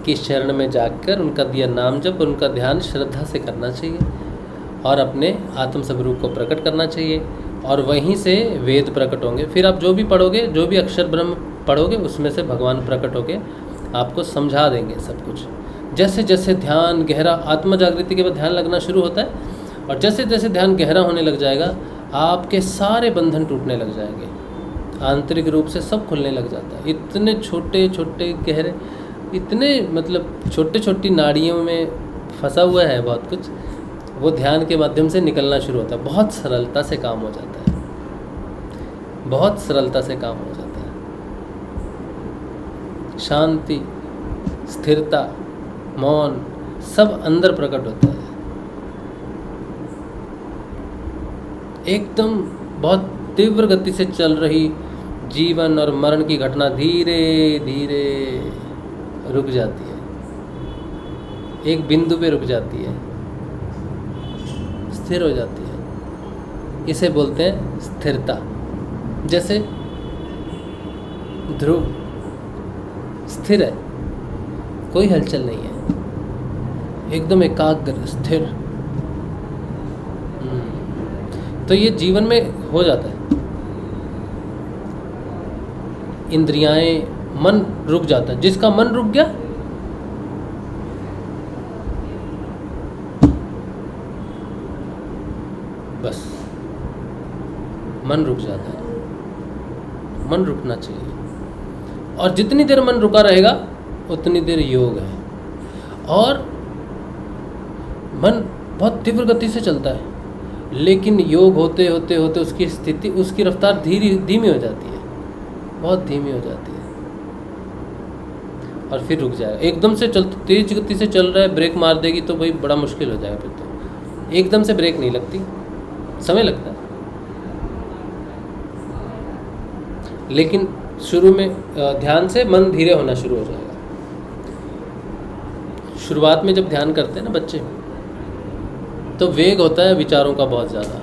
की शरण में जाकर उनका दिया नाम जप, उनका ध्यान श्रद्धा से करना चाहिए और अपने आत्म स्वरूप को प्रकट करना चाहिए। और वहीं से वेद प्रकट होंगे। फिर आप जो भी पढ़ोगे, जो भी अक्षर ब्रह्म पढ़ोगे, उसमें से भगवान प्रकट होके आपको समझा देंगे सब कुछ। जैसे जैसे ध्यान गहरा, आत्म जागृति के बाद ध्यान लगना शुरू होता है, और जैसे जैसे ध्यान गहरा होने लग जाएगा, आपके सारे बंधन टूटने लग जाएंगे, आंतरिक रूप से सब खुलने लग जाता है। इतने छोटे छोटे गहरे, इतने मतलब छोटे छोटी नाड़ियों में फंसा हुआ है बहुत कुछ, वो ध्यान के माध्यम से निकलना शुरू होता है। बहुत सरलता से काम हो जाता है, बहुत सरलता से काम हो जाता है। शांति, स्थिरता, मौन सब अंदर प्रकट होता है। एकदम बहुत तीव्र गति से चल रही जीवन और मरण की घटना धीरे धीरे रुक जाती है, एक बिंदु पे रुक जाती है, स्थिर हो जाती है। इसे बोलते हैं स्थिरता। जैसे ध्रुव स्थिर है, कोई हलचल नहीं है, एकदम एकाग्र स्थिर। तो ये जीवन में हो जाता है। इंद्रियाएं मन रुक जाता है। जिसका मन रुक गया बस, मन रुक जाता है। मन रुकना चाहिए, और जितनी देर मन रुका रहेगा उतनी देर योग है। और मन बहुत तीव्र गति से चलता है, लेकिन योग होते होते होते उसकी स्थिति, उसकी रफ्तार धीमी हो जाती है, बहुत धीमी हो जाती है, और फिर रुक जाएगा। एकदम से तेज गति से चल रहा है, ब्रेक मार देगी तो भाई बड़ा मुश्किल हो जाएगा। फिर तो एकदम से ब्रेक नहीं लगती, समय लगता है। लेकिन शुरू में ध्यान से मन धीरे होना शुरू हो जाएगा। शुरुआत में जब ध्यान करते हैं ना बच्चे, तो वेग होता है विचारों का बहुत ज़्यादा,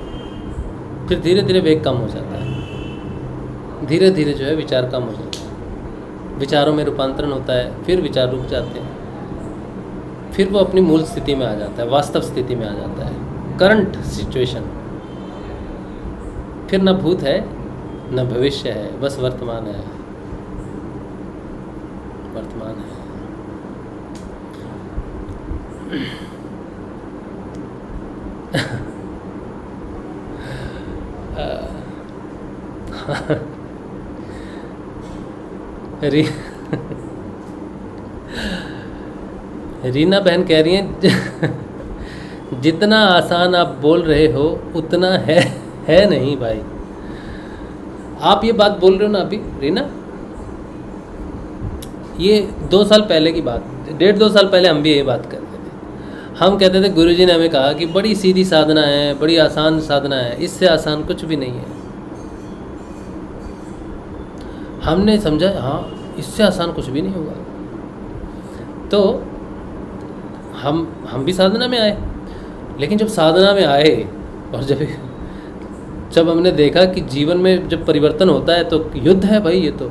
फिर धीरे धीरे वेग कम हो जाता है, धीरे धीरे जो है विचार कम हो जाता है, विचारों में रूपांतरण होता है, फिर विचार रुक जाते हैं, फिर वो अपनी मूल स्थिति में आ जाता है, वास्तव स्थिति में आ जाता है, करंट सिचुएशन। फिर न भूत है न भविष्य है, बस वर्तमान है, वर्तमान है। रीना बहन कह रही हैं जितना आसान आप बोल रहे हो उतना है नहीं भाई। आप ये बात बोल रहे हो ना अभी रीना, ये 2 साल पहले की बात, 1.5-2 साल पहले हम भी ये बात करते थे। हम कहते थे गुरुजी ने हमें कहा कि बड़ी सीधी साधना है, बड़ी आसान साधना है, इससे आसान कुछ भी नहीं है। हमने समझा हाँ इससे आसान कुछ भी नहीं होगा, तो हम भी साधना में आए। लेकिन जब साधना में आए और जब हमने देखा कि जीवन में जब परिवर्तन होता है तो युद्ध है भाई ये तो,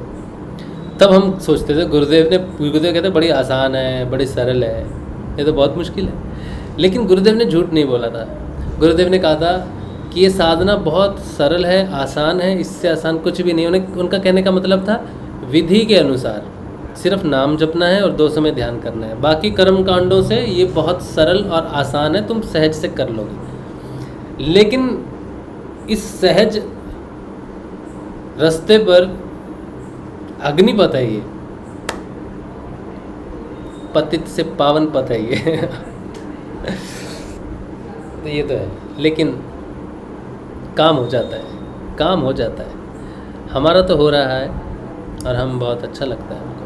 तब हम सोचते थे गुरुदेव कहते बड़ी आसान है, बड़ी सरल है, ये तो बहुत मुश्किल है। लेकिन गुरुदेव ने झूठ नहीं बोला था। गुरुदेव ने कहा था कि ये साधना बहुत सरल है, आसान है, इससे आसान कुछ भी नहीं। उनका कहने का मतलब था विधि के अनुसार सिर्फ नाम जपना है और 2 समय ध्यान करना है, बाकी कर्म कांडों से ये बहुत सरल और आसान है, तुम सहज से कर लोगे। लेकिन इस सहज रास्ते पर अग्निपथ है ये, पतित से पावन पथ है ये तो ये तो है, लेकिन काम हो जाता है, काम हो जाता है। हमारा तो हो रहा है और हम बहुत अच्छा लगता है हमको।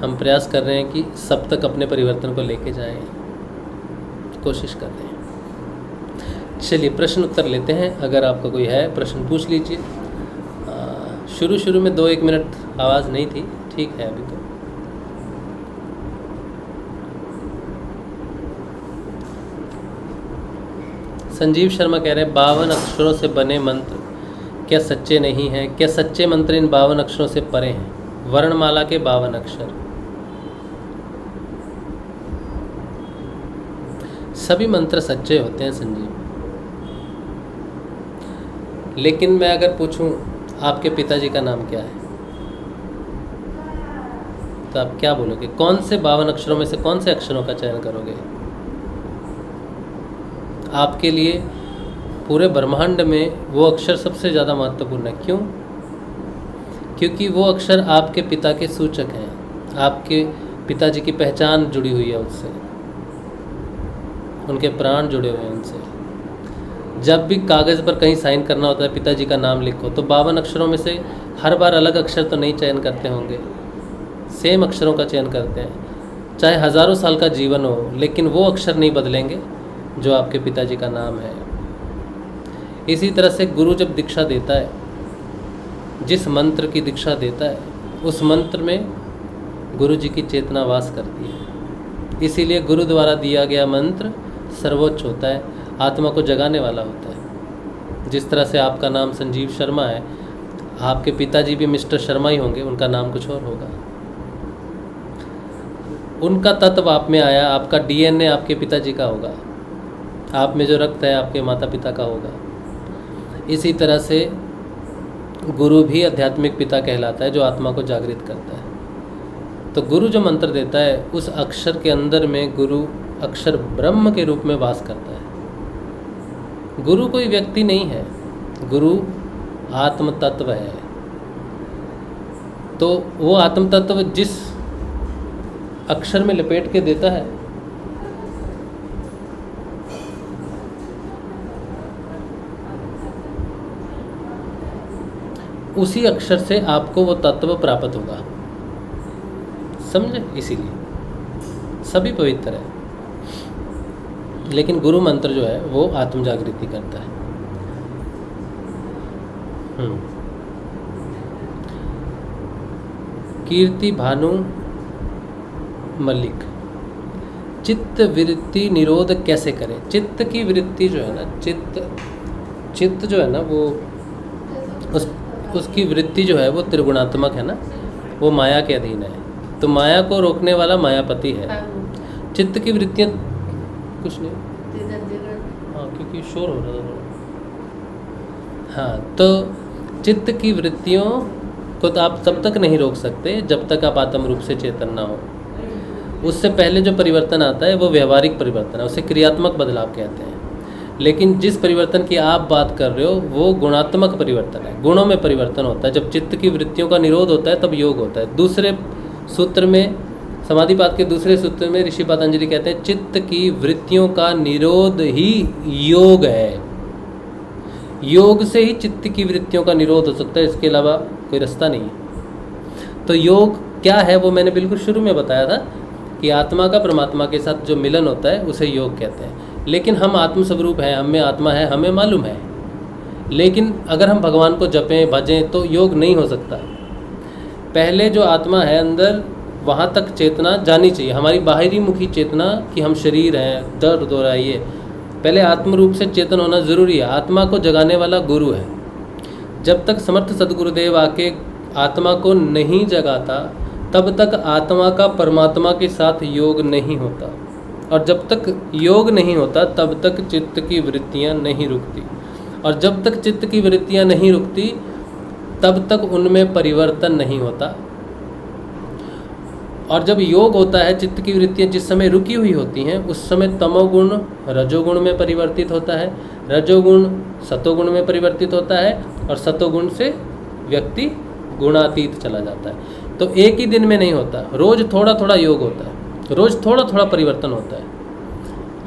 हम प्रयास कर रहे हैं कि सब तक अपने परिवर्तन को लेके जाएं, कोशिश कर रहे हैं। चलिए प्रश्न उत्तर लेते हैं। अगर आपका कोई है प्रश्न पूछ लीजिए। शुरू में 2-1 मिनट आवाज़ नहीं थी, ठीक है अभी तो। संजीव शर्मा कह रहे हैं 52 अक्षरों से बने मंत्र क्या सच्चे नहीं हैं? क्या सच्चे मंत्र इन 52 अक्षरों से परे हैं? वर्णमाला के 52 अक्षर सभी मंत्र सच्चे होते हैं संजीव। लेकिन मैं अगर पूछूं आपके पिताजी का नाम क्या है, तो आप क्या बोलोगे? कौन से 52 अक्षरों में से कौन से अक्षरों का चयन करोगे? आपके लिए पूरे ब्रह्मांड में वो अक्षर सबसे ज़्यादा महत्वपूर्ण है। क्यों? क्योंकि वो अक्षर आपके पिता के सूचक हैं, आपके पिताजी की पहचान जुड़ी हुई है उससे, उनके प्राण जुड़े हुए हैं उनसे। जब भी कागज़ पर कहीं साइन करना होता है पिताजी का नाम लिखो, तो 52 अक्षरों में से हर बार अलग अक्षर तो नहीं चयन करते होंगे, सेम अक्षरों का चयन करते हैं। चाहे हज़ारों साल का जीवन हो, लेकिन वो अक्षर नहीं बदलेंगे जो आपके पिताजी का नाम है। इसी तरह से गुरु जब दीक्षा देता है, जिस मंत्र की दीक्षा देता है, उस मंत्र में गुरु जी की चेतना वास करती है। इसीलिए गुरु द्वारा दिया गया मंत्र सर्वोच्च होता है, आत्मा को जगाने वाला होता है। जिस तरह से आपका नाम संजीव शर्मा है, आपके पिताजी भी मिस्टर शर्मा ही होंगे, उनका नाम कुछ और होगा। उनका तत्व आप में आया, आपका डीएनए आपके पिताजी का होगा, आप में जो रक्त है आपके माता पिता का होगा। इसी तरह से गुरु भी आध्यात्मिक पिता कहलाता है जो आत्मा को जागृत करता है। तो गुरु जो मंत्र देता है उस अक्षर के अंदर में गुरु अक्षर ब्रह्म के रूप में वास करता है। गुरु कोई व्यक्ति नहीं है, गुरु आत्म तत्व है। तो वो आत्म तत्व जिस अक्षर में लपेट के देता है उसी अक्षर से आपको वो तत्व प्राप्त होगा। समझे? इसीलिए सभी पवित्र है, लेकिन गुरु मंत्र जो है वो आत्म जागृति करता है। कीर्ति भानु मलिक, चित्त वृत्ति निरोध कैसे करें? चित्त की वृत्ति जो है ना, चित्त जो है ना वो उसकी वृत्ति जो है वो त्रिगुणात्मक है ना, वो माया के अधीन है। तो माया को रोकने वाला मायापति है। चित्त की वृत्तियाँ कुछ नहीं, हाँ क्योंकि शोर हो रहा था। हाँ, तो चित्त की वृत्तियों को तो आप तब तक नहीं रोक सकते जब तक आप आत्म रूप से चेतन ना हो। उससे पहले जो परिवर्तन आता है वो व्यवहारिक परिवर्तन है, उसे क्रियात्मक बदलाव कहते हैं। लेकिन जिस परिवर्तन की आप बात कर रहे हो वो गुणात्मक परिवर्तन है, गुणों में परिवर्तन होता है। जब चित्त की वृत्तियों का निरोध होता है तब योग होता है। दूसरे सूत्र में, समाधिपाद के दूसरे सूत्र में ऋषि पतंजलि कहते हैं चित्त की वृत्तियों का निरोध ही योग है। योग से ही चित्त की वृत्तियों का निरोध हो सकता है, इसके अलावा कोई रास्ता नहीं है। तो योग क्या है वो मैंने बिल्कुल शुरू में बताया था कि आत्मा का परमात्मा के साथ जो मिलन होता है उसे योग कहते हैं। लेकिन हम आत्मस्वरूप हैं, हम में आत्मा है, हमें मालूम है। लेकिन अगर हम भगवान को जपें भजें तो योग नहीं हो सकता। पहले जो आत्मा है अंदर, वहाँ तक चेतना जानी चाहिए, हमारी बाहरी मुखी चेतना कि हम शरीर हैं, दर्द हो रहा है, ये पहले आत्म रूप से चेतन होना ज़रूरी है। आत्मा को जगाने वाला गुरु है। जब तक समर्थ सदगुरुदेव आके आत्मा को नहीं जगाता तब तक आत्मा का परमात्मा के साथ योग नहीं होता, और जब तक योग नहीं होता तब तक चित्त की वृत्तियाँ नहीं रुकती, और जब तक चित्त की वृत्तियाँ नहीं रुकती तब तक उनमें परिवर्तन नहीं होता। और जब योग होता है, चित्त की वृत्तियाँ जिस समय रुकी हुई होती हैं उस समय तमोगुण रजोगुण में परिवर्तित होता है, रजोगुण सतोगुण में परिवर्तित होता है, और सतोगुण से व्यक्ति गुणातीत चला जाता है। तो एक ही दिन में नहीं होता, रोज़ थोड़ा थोड़ा योग होता है, रोज़ थोड़ा थोड़ा परिवर्तन होता है।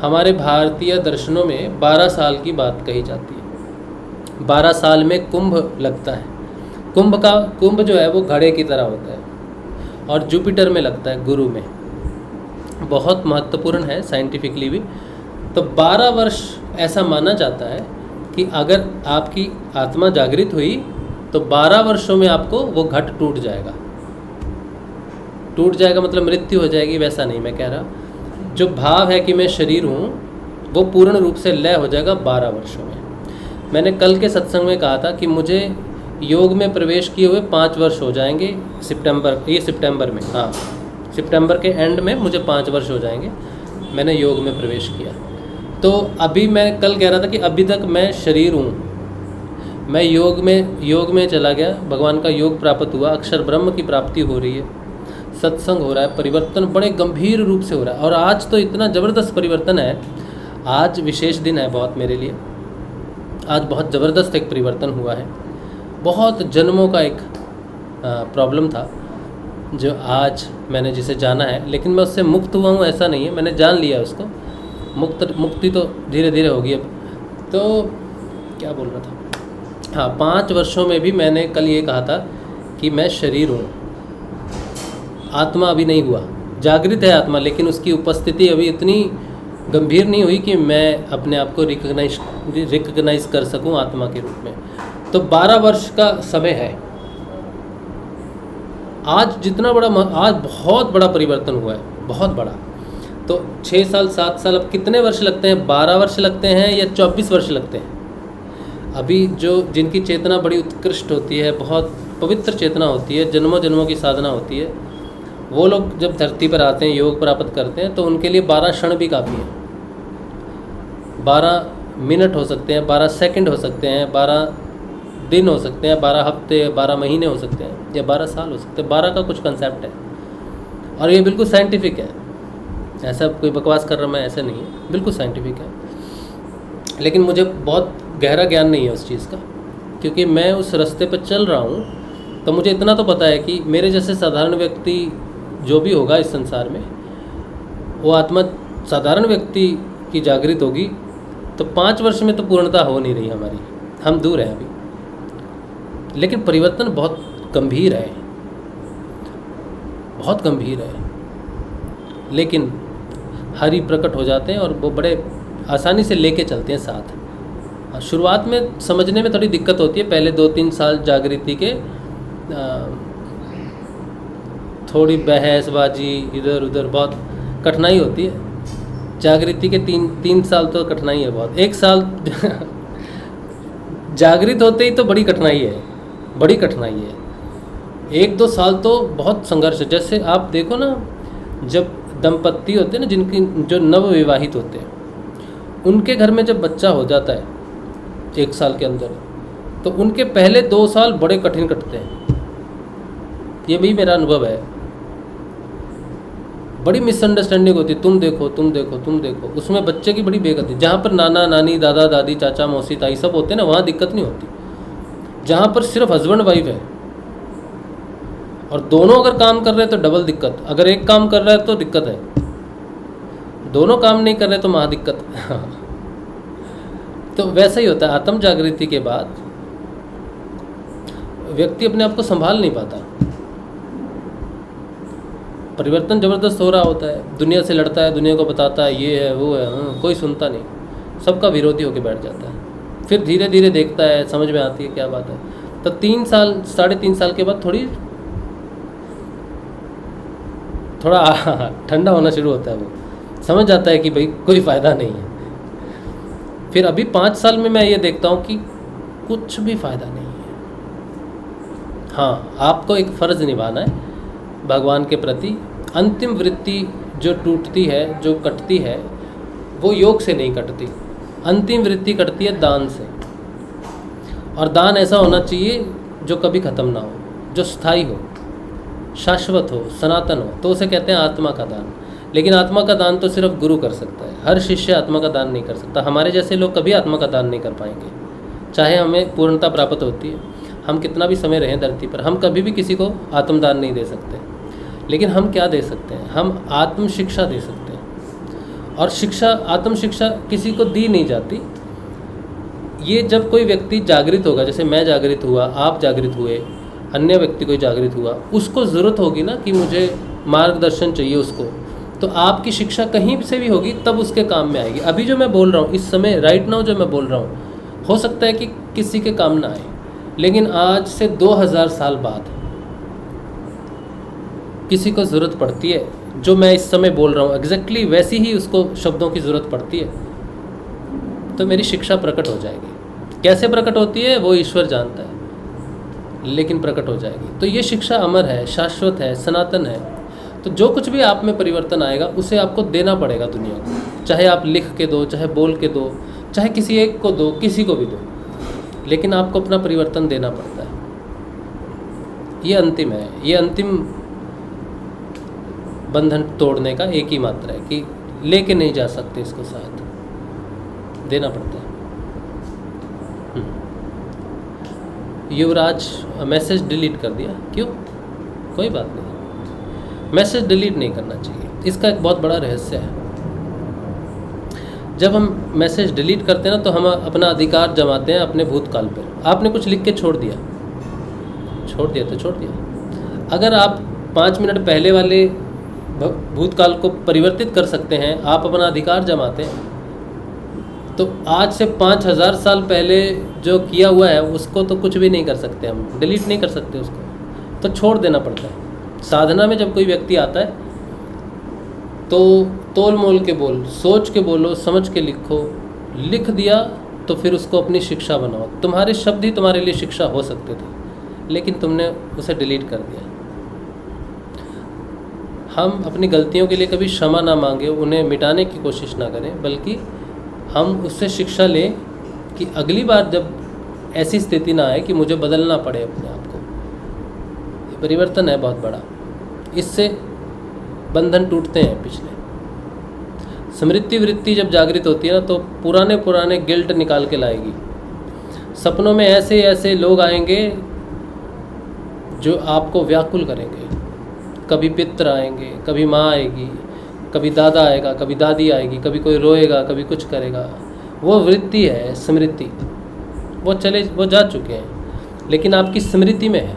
हमारे भारतीय दर्शनों में 12 साल की बात कही जाती है। 12 साल में कुंभ लगता है। कुंभ जो है वो घड़े की तरह होता है, और जुपिटर में लगता है, गुरु में। बहुत महत्वपूर्ण है साइंटिफिकली भी। तो 12 वर्ष ऐसा माना जाता है कि अगर आपकी आत्मा जागृत हुई तो 12 वर्षों में आपको वो घट टूट जाएगा। टूट जाएगा मतलब मृत्यु हो जाएगी, वैसा नहीं मैं कह रहा। जो भाव है कि मैं शरीर हूँ वो पूर्ण रूप से लय हो जाएगा 12 वर्षों में। मैंने कल के सत्संग में कहा था कि मुझे योग में प्रवेश किए हुए 5 वर्ष हो जाएंगे सितंबर में, हाँ सितंबर के एंड में मुझे 5 वर्ष हो जाएंगे मैंने योग में प्रवेश किया। तो अभी मैं कल कह रहा था कि अभी तक मैं शरीर हूँ, मैं योग में चला गया, भगवान का योग प्राप्त हुआ, अक्षर ब्रह्म की प्राप्ति हो रही है, सत्संग हो रहा है, परिवर्तन बड़े गंभीर रूप से हो रहा है। और आज तो इतना ज़बरदस्त परिवर्तन है, आज विशेष दिन है बहुत मेरे लिए। आज बहुत ज़बरदस्त एक परिवर्तन हुआ है। बहुत जन्मों का एक प्रॉब्लम था जो आज मैंने जिसे जाना है, लेकिन मैं उससे मुक्त हुआ हूँ ऐसा नहीं है, मैंने जान लिया उसको। मुक्ति तो धीरे धीरे होगी। अब तो क्या बोल रहा था, हाँ 5 वर्षों में भी मैंने कल ये कहा था कि मैं शरीर हूँ, आत्मा अभी नहीं हुआ। जागृत है आत्मा, लेकिन उसकी उपस्थिति अभी इतनी गंभीर नहीं हुई कि मैं अपने आप को रिकग्नाइज कर सकूं आत्मा के रूप में। तो 12 वर्ष का समय है। आज जितना बड़ा, आज बहुत बड़ा परिवर्तन हुआ है, बहुत बड़ा। तो 6 साल 7 साल, अब कितने वर्ष लगते हैं? 12 वर्ष लगते हैं या 24 वर्ष लगते हैं? अभी जो जिनकी चेतना बड़ी उत्कृष्ट होती है, बहुत पवित्र चेतना होती है, जन्मों जन्मों की साधना होती है, वो लोग जब धरती पर आते हैं, योग प्राप्त करते हैं, तो उनके लिए 12 क्षण भी काफ़ी है। 12 मिनट हो सकते हैं, 12 सेकंड हो सकते हैं, 12 दिन हो सकते हैं, 12 हफ्ते, 12 महीने हो सकते हैं, या 12 साल हो सकते हैं। 12 का कुछ कंसेप्ट है और ये बिल्कुल साइंटिफिक है। ऐसा कोई बकवास कर रहा मैं, ऐसा नहीं है, बिल्कुल साइंटिफिक है। लेकिन मुझे बहुत गहरा ज्ञान नहीं है उस चीज़ का, क्योंकि मैं उस रास्ते पर चल रहा हूँ। तो मुझे इतना तो पता है कि मेरे जैसे साधारण व्यक्ति जो भी होगा इस संसार में, वो आत्मा साधारण व्यक्ति की जागृत होगी तो 5 वर्ष में तो पूर्णता हो नहीं रही हमारी, हम दूर हैं अभी। लेकिन परिवर्तन बहुत गंभीर है, बहुत गंभीर है। लेकिन हरि प्रकट हो जाते हैं और वो बड़े आसानी से लेके चलते हैं साथ। शुरुआत में समझने में थोड़ी दिक्कत होती है, पहले 2-3 साल जागृति के थोड़ी बहसबाजी इधर उधर, बहुत कठिनाई होती है। जागृति के 3 साल तो कठिनाई है बहुत। 1 साल जागृत होते ही तो बड़ी कठिनाई है, बड़ी कठिनाई है। 1-2 साल तो बहुत संघर्ष है। जैसे आप देखो ना, जब दंपत्ति होते हैं ना, जिनकी जो नव विवाहित होते हैं, उनके घर में जब बच्चा हो जाता है 1 साल के अंदर, तो उनके पहले 2 साल बड़े कठिन कटते हैं। ये भी मेरा अनुभव है। बड़ी मिसअंडरस्टैंडिंग होती है, तुम देखो तुम देखो तुम देखो, उसमें बच्चे की बड़ी बेइज्जती। जहाँ पर नाना नानी दादा दादी चाचा मौसी ताई सब होते हैं ना, वहाँ दिक्कत नहीं होती। जहाँ पर सिर्फ हस्बैंड वाइफ है और दोनों अगर काम कर रहे हैं तो डबल दिक्कत। अगर एक काम कर रहा है तो दिक्कत है, दोनों काम नहीं कर रहे तो महा दिक्कत। तो वैसा ही होता है। आत्म जागृति के बाद व्यक्ति अपने आप को संभाल नहीं पाता। परिवर्तन ज़बरदस्त हो रहा होता है, दुनिया से लड़ता है, दुनिया को बताता है ये है वो है, कोई सुनता नहीं, सबका विरोधी होकर बैठ जाता है। फिर धीरे धीरे देखता है, समझ में आती है क्या बात है। तो 3 साल 3.5 साल के बाद थोड़ा ठंडा होना शुरू होता है, वो समझ जाता है कि भाई कोई फ़ायदा नहीं है। फिर अभी 5 साल में मैं ये देखता हूँ कि कुछ भी फ़ायदा नहीं है। हाँ, आपको एक फ़र्ज़ निभाना है भगवान के प्रति। अंतिम वृत्ति जो टूटती है, जो कटती है, वो योग से नहीं कटती। अंतिम वृत्ति कटती है दान से। और दान ऐसा होना चाहिए जो कभी ख़त्म ना हो, जो स्थायी हो, शाश्वत हो, सनातन हो, तो उसे कहते हैं आत्मा का दान। लेकिन आत्मा का दान तो सिर्फ गुरु कर सकता है, हर शिष्य आत्मा का दान नहीं कर सकता। हमारे जैसे लोग कभी आत्मा का दान नहीं कर पाएंगे, चाहे हमें पूर्णता प्राप्त होती है, हम कितना भी समय रहें धरती पर, हम कभी भी किसी को आत्मदान नहीं दे सकते। लेकिन हम क्या दे सकते हैं? हम आत्म शिक्षा दे सकते हैं। और शिक्षा, आत्म शिक्षा किसी को दी नहीं जाती। ये जब कोई व्यक्ति जागृत होगा, जैसे मैं जागृत हुआ, आप जागृत हुए, अन्य व्यक्ति कोई जागृत हुआ, उसको ज़रूरत होगी ना कि मुझे मार्गदर्शन चाहिए उसको, तो आपकी शिक्षा कहीं से भी होगी तब उसके काम में आएगी। अभी जो मैं बोल रहा हूँ, इस समय राइट नाउ जो मैं बोल रहा हूँ, हो सकता है कि किसी के काम ना आए, लेकिन आज से 2000 साल बाद किसी को ज़रूरत पड़ती है। जो मैं इस समय बोल रहा हूँ एग्जैक्टली वैसी ही उसको शब्दों की ज़रूरत पड़ती है, तो मेरी शिक्षा प्रकट हो जाएगी। कैसे प्रकट होती है वो ईश्वर जानता है, लेकिन प्रकट हो जाएगी। तो ये शिक्षा अमर है, शाश्वत है, सनातन है। तो जो कुछ भी आप में परिवर्तन आएगा उसे आपको देना पड़ेगा दुनिया को, चाहे आप लिख के दो, चाहे बोल के दो, चाहे किसी एक को दो, किसी को भी दो, लेकिन आपको अपना परिवर्तन देना पड़ता है। ये अंतिम है, ये अंतिम बंधन तोड़ने का एक ही मात्र है कि लेके नहीं जा सकते इसको, साथ देना पड़ता है। युवराज मैसेज डिलीट कर दिया, क्यों? कोई बात नहीं, मैसेज डिलीट नहीं करना चाहिए। इसका एक बहुत बड़ा रहस्य है। जब हम मैसेज डिलीट करते हैं ना, तो हम अपना अधिकार जमाते हैं अपने भूतकाल पर। आपने कुछ लिख के छोड़ दिया तो छोड़ दिया। अगर आप 5 मिनट पहले वाले भूतकाल को परिवर्तित कर सकते हैं, आप अपना अधिकार जमाते हैं, तो आज से 5000 साल पहले जो किया हुआ है उसको तो कुछ भी नहीं कर सकते, हम डिलीट नहीं कर सकते उसको, तो छोड़ देना पड़ता है। साधना में जब कोई व्यक्ति आता है तो तोल मोल के बोल, सोच के बोलो, समझ के लिखो। लिख दिया तो फिर उसको अपनी शिक्षा बनाओ। तुम्हारे शब्द ही तुम्हारे लिए शिक्षा हो सकते थे, लेकिन तुमने उसे डिलीट कर दिया। हम अपनी गलतियों के लिए कभी क्षमा ना मांगे, उन्हें मिटाने की कोशिश ना करें, बल्कि हम उससे शिक्षा लें कि अगली बार जब ऐसी स्थिति ना आए कि मुझे बदलना पड़े अपने आप को। ये परिवर्तन है बहुत बड़ा, इससे बंधन टूटते हैं पिछले। स्मृति वृत्ति जब जागृत होती है ना, तो पुराने पुराने गिल्ट निकाल के लाएगी। सपनों में ऐसे ऐसे लोग आएंगे जो आपको व्याकुल करेंगे। कभी पितर आएंगे, कभी माँ आएगी, कभी दादा आएगा, कभी दादी आएगी, कभी कोई रोएगा, कभी कुछ करेगा। वो वृत्ति है स्मृति, वो जा चुके हैं, लेकिन आपकी स्मृति में है।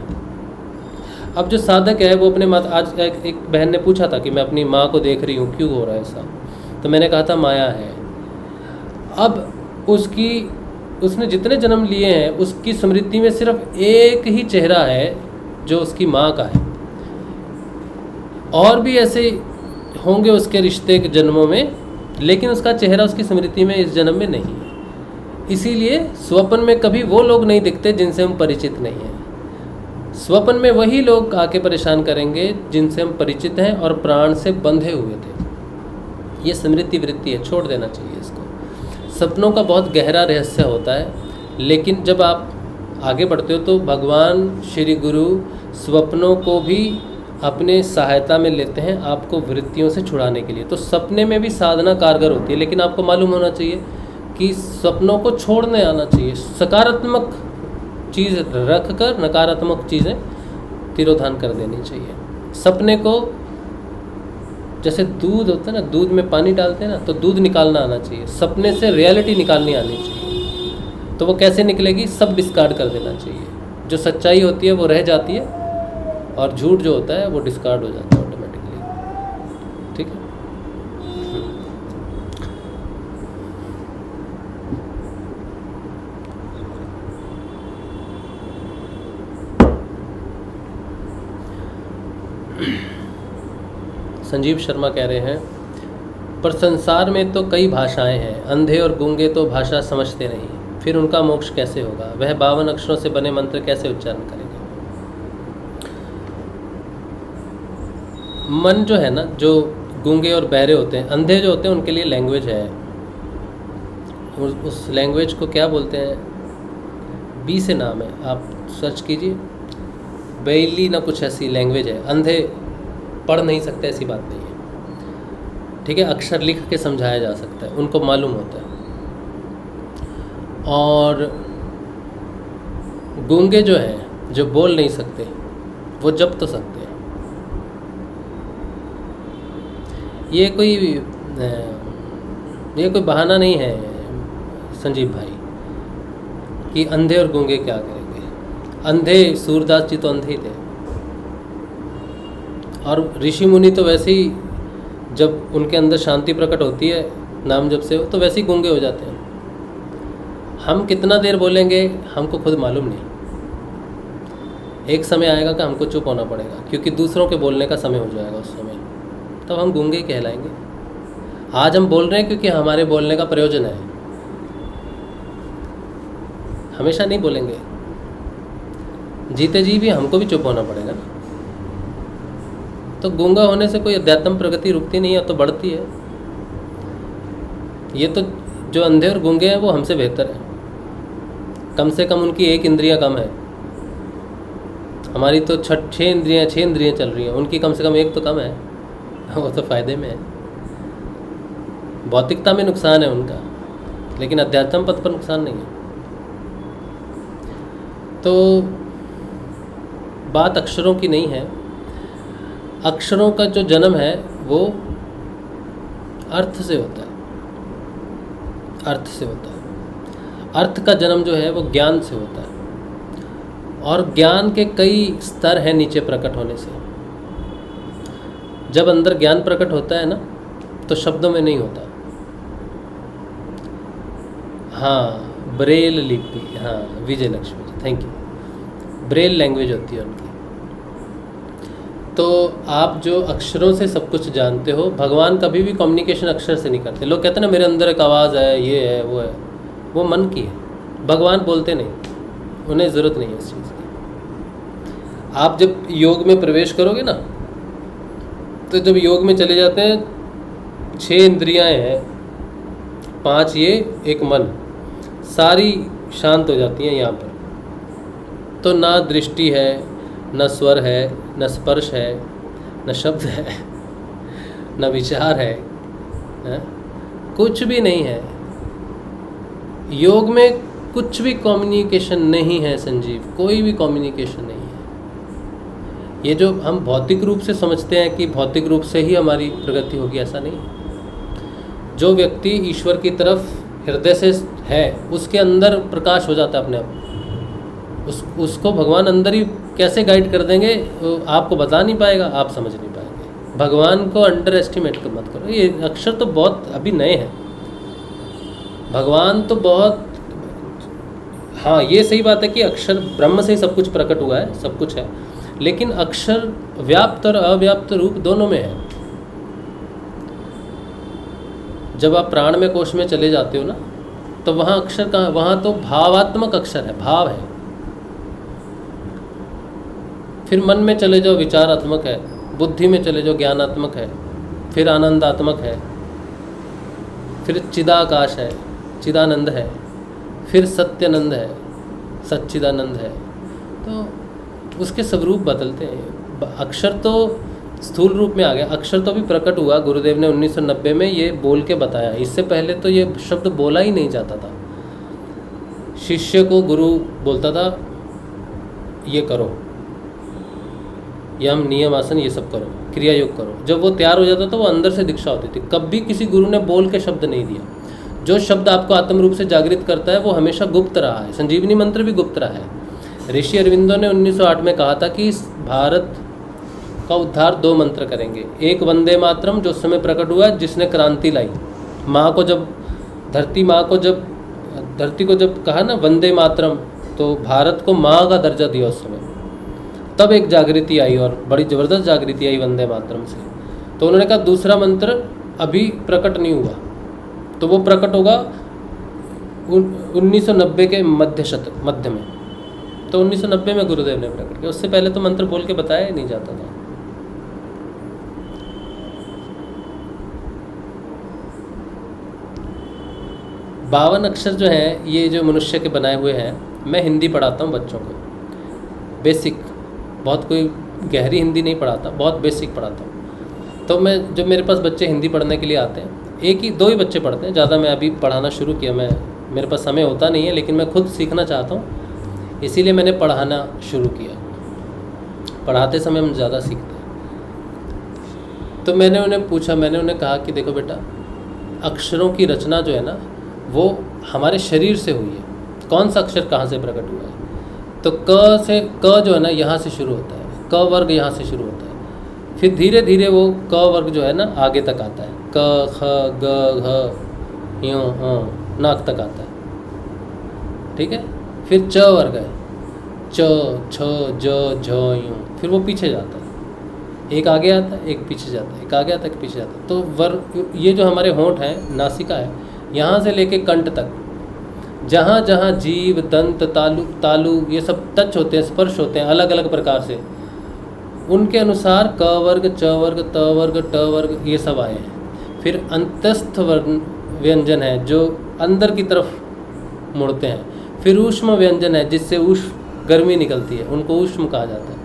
अब जो साधक है वो अपने आज एक बहन ने पूछा था कि मैं अपनी माँ को देख रही हूँ, क्यों हो रहा है ऐसा? तो मैंने कहा था माया है। अब उसने जितने जन्म लिए हैं उसकी स्मृति में सिर्फ एक ही चेहरा है जो उसकी माँ का है, और भी ऐसे होंगे उसके रिश्ते के जन्मों में, लेकिन उसका चेहरा उसकी स्मृति में इस जन्म में नहीं है। इसीलिए स्वप्न में कभी वो लोग नहीं दिखते जिनसे हम परिचित नहीं हैं। स्वप्न में वही लोग आके परेशान करेंगे जिनसे हम परिचित हैं और प्राण से बंधे हुए थे। ये स्मृति वृत्ति है, छोड़ देना चाहिए इसको। सपनों का बहुत गहरा रहस्य होता है, लेकिन जब आप आगे बढ़ते हो तो भगवान श्री गुरु स्वप्नों को भी अपने सहायता में लेते हैं आपको वृत्तियों से छुड़ाने के लिए। तो सपने में भी साधना कारगर होती है, लेकिन आपको मालूम होना चाहिए कि सपनों को छोड़ने आना चाहिए। सकारात्मक चीज़ रख कर नकारात्मक चीज़ें तिरोधान कर देनी चाहिए। सपने को जैसे दूध होता है ना, दूध में पानी डालते हैं ना, तो दूध निकालना आना चाहिए। सपने से रियलिटी निकालनी आनी चाहिए। तो वो कैसे निकलेगी? सब डिस्कार्ड कर देना चाहिए। जो सच्चाई होती है वो रह जाती है, और झूठ जो होता है वो डिस्कार्ड हो जाता है ऑटोमेटिकली। ठीक है। संजीव शर्मा कह रहे हैं, पर संसार में तो कई भाषाएं हैं, अंधे और गूंगे तो भाषा समझते नहीं, फिर उनका मोक्ष कैसे होगा? वह 52 अक्षरों से बने मंत्र कैसे उच्चारण करेगा? मन जो है ना, जो गूंगे और बहरे होते हैं, अंधे जो होते हैं, उनके लिए लैंग्वेज है। उस लैंग्वेज को क्या बोलते हैं? बी से नाम है, आप सर्च कीजिए, बेली ना कुछ ऐसी लैंग्वेज है। अंधे पढ़ नहीं सकते ऐसी बात नहीं है, ठीक है। अक्षर लिख के समझाया जा सकता है, उनको मालूम होता है। और गूंगे जो हैं, जो बोल नहीं सकते, वो जप तो सकते हैं। ये कोई बहाना नहीं है संजीव भाई कि अंधे और गूंगे क्या करेंगे। अंधे सूरदास जी तो अंधे ही थे, और ऋषि मुनि तो वैसे ही जब उनके अंदर शांति प्रकट होती है नाम जप से, तो वैसे ही गूंगे हो जाते हैं। हम कितना देर बोलेंगे हमको खुद मालूम नहीं। एक समय आएगा कि हमको चुप होना पड़ेगा, क्योंकि दूसरों के बोलने का समय हो जाएगा उस समय, तब हम गूंगे कहलाएंगे। आज हम बोल रहे हैं क्योंकि हमारे बोलने का प्रयोजन है, हमेशा नहीं बोलेंगे। जीते जी भी हमको भी चुप होना पड़ेगा ना। तो गूंगा होने से कोई अध्यात्म प्रगति रुकती नहीं है, तो बढ़ती है। ये तो जो अंधे और गूंगे हैं वो हमसे बेहतर है, कम से कम उनकी एक इंद्रियां कम है। हमारी तो 6 इंद्रियां चल रही हैं, उनकी कम से कम एक तो कम है, वो तो फायदे में है। भौतिकता में नुकसान है उनका, लेकिन अध्यात्म पथ पर नुकसान नहीं है। तो बात अक्षरों की नहीं है। अक्षरों का जो जन्म है वो अर्थ से होता है, अर्थ से होता है। अर्थ का जन्म जो है वो ज्ञान से होता है, और ज्ञान के कई स्तर हैं नीचे प्रकट होने से। जब अंदर ज्ञान प्रकट होता है ना, तो शब्दों में नहीं होता। हाँ, ब्रेल लिपि, हाँ विजय Lakshmi ji, thank you. Braille language होती है उनकी। तो आप जो अक्षरों से सब कुछ जानते हो, भगवान कभी भी कम्युनिकेशन अक्षर से नहीं करते। लोग कहते हैं ना मेरे अंदर एक आवाज़ है, ये है, वो मन की है। भगवान बोलते नहीं, उन्हें ज़रूरत नहीं है इस चीज़ की। आप जब योग में प्रवेश करोगे ना, तो जब योग में चले जाते हैं, 6 इंद्रियां हैं, 5 ये, एक मन, सारी शांत हो जाती हैं यहाँ पर। तो ना दृष्टि है, न स्वर है, न स्पर्श है, न शब्द है, न विचार है, कुछ भी नहीं है। योग में कुछ भी कम्युनिकेशन नहीं है संजीव, कोई भी कम्युनिकेशन नहीं है। ये जो हम भौतिक रूप से समझते हैं कि भौतिक रूप से ही हमारी प्रगति होगी, ऐसा नहीं। जो व्यक्ति ईश्वर की तरफ हृदय से है, उसके अंदर प्रकाश हो जाता है अपने आप। उसको भगवान अंदर ही कैसे गाइड कर देंगे आपको बता नहीं पाएगा, आप समझ नहीं पाएंगे। भगवान को अंडर एस्टिमेट मत करो। ये अक्षर तो बहुत अभी नए हैं, भगवान तो बहुत, हाँ ये सही बात है कि अक्षर ब्रह्म से ही सब कुछ प्रकट हुआ है, सब कुछ है, लेकिन अक्षर व्याप्त और अव्याप्त रूप दोनों में है। जब आप प्राण में कोश में चले जाते हो ना, तो वहाँ अक्षर कहाँ, वहाँ तो भावात्मक अक्षर है, भाव है। फिर मन में चले जाओ, विचारात्मक है। बुद्धि में चले जाओ, ज्ञानात्मक है। फिर आनंदात्मक है। फिर चिदाकाश है, चिदानंद है। फिर सत्यानंद है, सच्चिदानंद है। तो उसके स्वरूप बदलते हैं। अक्षर तो स्थूल रूप में आ गया। अक्षर तो अभी प्रकट हुआ, गुरुदेव ने 1990 में ये बोल के बताया। इससे पहले तो ये शब्द बोला ही नहीं जाता था। शिष्य को गुरु बोलता था ये करो, यम नियम आसन ये सब करो, क्रिया योग करो। जब वो तैयार हो जाता तो वो अंदर से दीक्षा होती थी। कभी किसी गुरु ने बोल के शब्द नहीं दिया। जो शब्द आपको आत्म रूप से जागृत करता है वो हमेशा गुप्त रहा है। संजीवनी मंत्र भी गुप्त रहा है। ऋषि अरविंदो ने 1908 में कहा था कि भारत का उद्धार 2 मंत्र करेंगे। एक वंदे मातरम, जो उस समय प्रकट हुआ, जिसने क्रांति लाई। माँ को जब धरती को जब कहा ना वंदे मातरम, तो भारत को माँ का दर्जा दिया उस समय। तब एक जागृति आई और बड़ी ज़बरदस्त जागृति आई वंदे मातरम से। तो उन्होंने कहा दूसरा मंत्र अभी प्रकट नहीं हुआ, तो वो प्रकट होगा 1990 के मध्य में। तो 1990 में गुरुदेव ने प्रकट किया। उससे पहले तो मंत्र बोल के बताया ही नहीं जाता था। बावन अक्षर जो हैं, ये जो मनुष्य के बनाए हुए हैं, मैं हिंदी पढ़ाता हूँ बच्चों को, बेसिक, बहुत कोई गहरी हिंदी नहीं पढ़ाता, बहुत बेसिक पढ़ाता हूँ। तो मैं जब मेरे पास बच्चे हिंदी पढ़ने के लिए आते हैं, 1-2 ही बच्चे पढ़ते हैं, ज़्यादा मैं अभी पढ़ाना शुरू किया। मेरे पास समय होता नहीं है, लेकिन मैं खुद सीखना चाहता हूँ, इसीलिए मैंने पढ़ाना शुरू किया। पढ़ाते समय हम ज़्यादा सीखते हैं। तो मैंने उन्हें कहा कि देखो बेटा, अक्षरों की रचना जो है ना, वो हमारे शरीर से हुई है। कौन सा अक्षर कहाँ से प्रकट हुआ है? तो क जो है ना, यहाँ से शुरू होता है, क वर्ग यहाँ से शुरू होता है। फिर धीरे धीरे वो क वर्ग जो है ना आगे तक आता है, क ख ग घ य नाक तक आता है, ठीक है। फिर च वर्ग है, च छ ज झ यूँ, फिर वो पीछे जाता है, एक आगे आता है एक पीछे जाता है, एक आगे आता है एक पीछे जाता है। तो वर्ग, ये जो हमारे होंठ हैं, नासिका है, यहाँ से लेके कंठ तक, जहाँ जहाँ जीव, दंत, तालु ये सब टच होते हैं, स्पर्श होते हैं अलग अलग प्रकार से, उनके अनुसार क वर्ग, च वर्ग, त वर्ग, ट वर्ग ये सब आए हैं। फिर अंतस्थ व्यंजन है जो अंदर की तरफ मुड़ते हैं। फिर ऊष्म व्यंजन है जिससे गर्मी निकलती है, उनको ऊष्म कहा जाता है।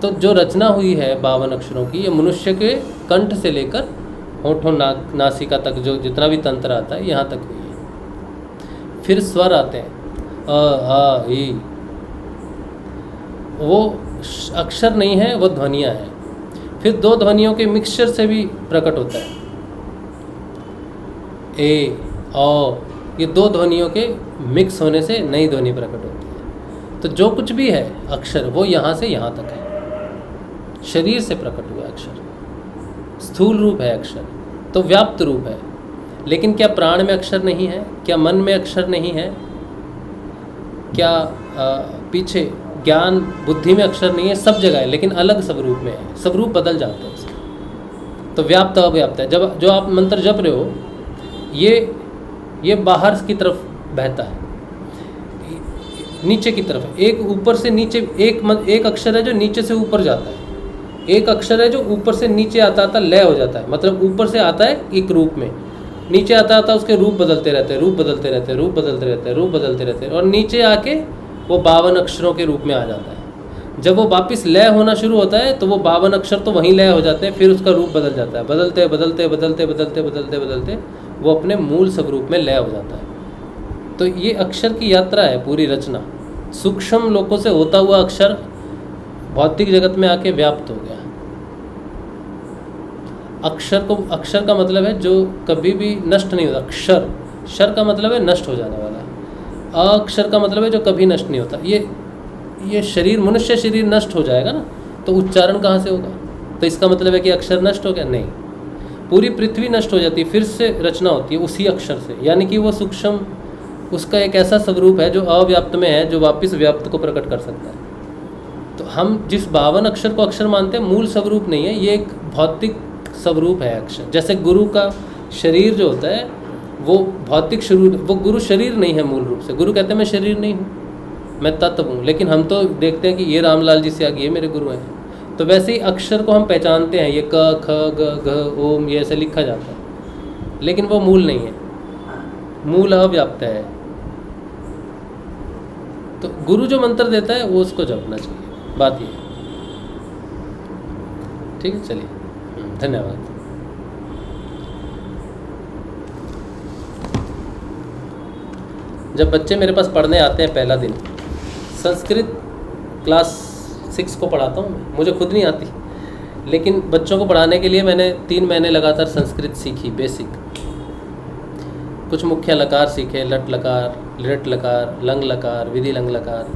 तो जो रचना हुई है 52 अक्षरों की, ये मनुष्य के कंठ से लेकर होठों, नासिका तक, जो जितना भी तंत्र आता है यहाँ तक हुई है। फिर स्वर आते हैं, अ आ ई, वो अक्षर नहीं है, वो ध्वनियाँ हैं। फिर 2 ध्वनियों के मिक्सचर से भी प्रकट होता है, ए औ, ये 2 ध्वनियों के मिक्स होने से नई ध्वनि प्रकट होती है। तो जो कुछ भी है अक्षर, वो यहाँ से यहाँ तक है, शरीर से प्रकट हुआ अक्षर। स्थूल रूप है अक्षर, तो व्याप्त रूप है। लेकिन क्या प्राण में अक्षर नहीं है? क्या मन में अक्षर नहीं है? क्या पीछे ज्ञान बुद्धि में अक्षर नहीं है? सब जगह है, लेकिन अलग स्वरूप में है। स्वरूप बदल जाते हैं उसके। तो व्याप्त अव्याप्त है। जब जो आप मंत्र जप रहे हो, ये बाहर की तरफ बहता है, नीचे की तरफ। एक ऊपर से नीचे, एक अक्षर है जो नीचे से ऊपर जाता है, एक अक्षर है जो ऊपर से नीचे आता लय हो जाता है। मतलब ऊपर से आता है एक रूप में, नीचे आता उसके रूप बदलते रहते हैं, रूप बदलते रहते हैं, रूप बदलते रहते हैं, रूप बदलते रहते हैं, और नीचे आके वो 52 अक्षरों के रूप में आ जाता है। जब वो वापस लय होना शुरू होता है तो वो 52 अक्षर तो वहीं लय हो जाते हैं, फिर उसका रूप बदल जाता है, बदलते बदलते बदलते बदलते बदलते बदलते वो अपने मूल स्वरूप में लय हो जाता है। तो ये अक्षर की यात्रा है पूरी रचना। सूक्ष्म लोकों से होता हुआ अक्षर भौतिक जगत में आके व्याप्त हो गया। अक्षर का मतलब है जो कभी भी नष्ट नहीं होता। क्षर का मतलब है नष्ट हो जाने वाला। अक्षर का मतलब है जो कभी नष्ट नहीं होता। ये शरीर, मनुष्य शरीर नष्ट हो जाएगा ना, तो उच्चारण कहाँ से होगा? तो इसका मतलब है कि अक्षर नष्ट हो गया? नहीं, पूरी पृथ्वी नष्ट हो जाती है, फिर से रचना होती है उसी अक्षर से। यानी कि वो सूक्ष्म, उसका एक ऐसा स्वरूप है जो अव्याप्त में है, जो वापस व्याप्त को प्रकट कर सकता है। तो हम जिस 52 अक्षर को अक्षर मानते हैं, मूल स्वरूप नहीं है, ये एक भौतिक स्वरूप है अक्षर। जैसे गुरु का शरीर जो होता है वो भौतिक शरीर, वो गुरु शरीर नहीं है मूल रूप से। गुरु कहते हैं मैं शरीर नहीं हूँ, मैं तत्व हूँ, लेकिन हम तो देखते हैं कि ये रामलाल जी से आगे ये मेरे गुरु हैं। तो वैसे ही अक्षर को हम पहचानते हैं, ये क ख ग घ ओम, ये ऐसे लिखा जाता है, लेकिन वो मूल नहीं है, मूल अव्याप्त है। तो गुरु जो मंत्र देता है वो उसको जपना चाहिए, बात ये है। ठीक है, चलिए, धन्यवाद। जब बच्चे मेरे पास पढ़ने आते हैं पहला दिन, संस्कृत क्लास 6 को पढ़ाता हूँ मैं, मुझे खुद नहीं आती, लेकिन बच्चों को पढ़ाने के लिए मैंने 3 महीने लगातार संस्कृत सीखी, बेसिक। कुछ मुख्य लकार सीखे, लट लकार, लिट लकार, लंग लकार, विधि लंग लकार।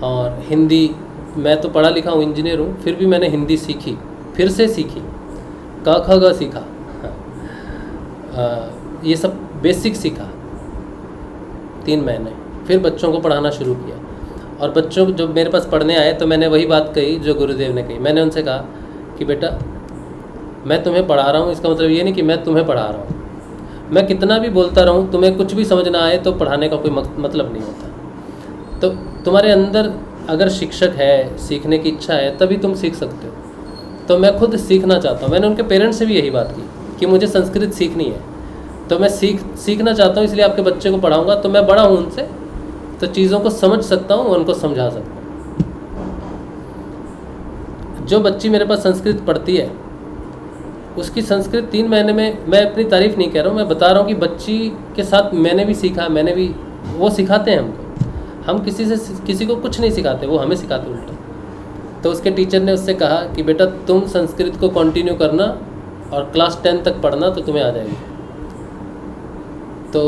और हिंदी, मैं तो पढ़ा लिखा हूँ, इंजीनियर हूँ, फिर भी मैंने हिंदी सीखी, फिर से सीखी, क ख ग सीखा, ये सब बेसिक सीखा 3 महीने। फिर बच्चों को पढ़ाना शुरू किया, और बच्चों जो मेरे पास पढ़ने आए तो मैंने वही बात कही जो गुरुदेव ने कही। मैंने उनसे कहा कि बेटा, मैं तुम्हें पढ़ा रहा हूँ, इसका मतलब ये नहीं कि मैं तुम्हें पढ़ा रहा हूँ। मैं कितना भी बोलता रहूँ, तुम्हें कुछ भी समझ ना आए तो पढ़ाने का कोई मतलब नहीं होता। तो तुम्हारे अंदर अगर शिक्षक है, सीखने की इच्छा है, तभी तुम सीख सकते हो। तो मैं खुद सीखना चाहता हूँ। मैंने उनके पेरेंट्स से भी यही बात की कि मुझे संस्कृत सीखनी है, तो मैं सीखना चाहता हूँ, इसलिए आपके बच्चे को पढ़ाऊँगा। तो मैं बड़ा हूँ उनसे, तो चीज़ों को समझ सकता हूँ, उनको समझा सकता हूँ। जो बच्ची मेरे पास संस्कृत पढ़ती है, उसकी संस्कृत 3 महीने में, मैं अपनी तारीफ़ नहीं कह रहा हूँ, मैं बता रहा हूँ कि बच्ची के साथ मैंने भी सीखा, मैंने भी, वो सिखाते हैं हमको। हम किसी को कुछ नहीं सिखाते, वो हमें सिखाते उल्टा। तो उसके टीचर ने उससे कहा कि बेटा तुम संस्कृत को कंटिन्यू करना और क्लास 10 तक पढ़ना, तो तुम्हें आ जाएगी। तो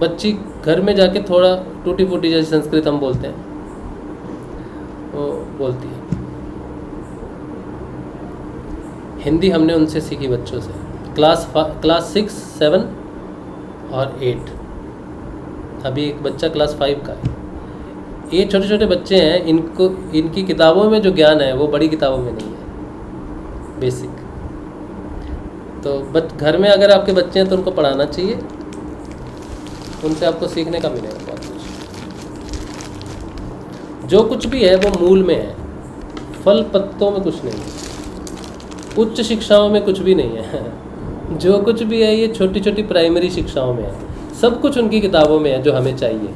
बच्ची घर में जाके थोड़ा टूटी फूटी जैसी संस्कृत हम बोलते हैं, वो बोलती है। हिंदी हमने उनसे सीखी, बच्चों से, क्लास 6, 7 और 8। अभी एक बच्चा क्लास 5 का है। ये छोटे छोटे बच्चे हैं, इनकी किताबों में जो ज्ञान है वो बड़ी किताबों में नहीं है, बेसिक। तो घर में अगर आपके बच्चे हैं तो उनको पढ़ाना चाहिए, उनसे आपको सीखने का मिलेगा बहुत कुछ। जो कुछ भी है वो मूल में है, फल पत्तों में कुछ नहीं है, उच्च शिक्षाओं में कुछ भी नहीं है। जो कुछ भी है ये छोटी छोटी प्राइमरी शिक्षाओं में है, सब कुछ उनकी किताबों में है जो हमें चाहिए।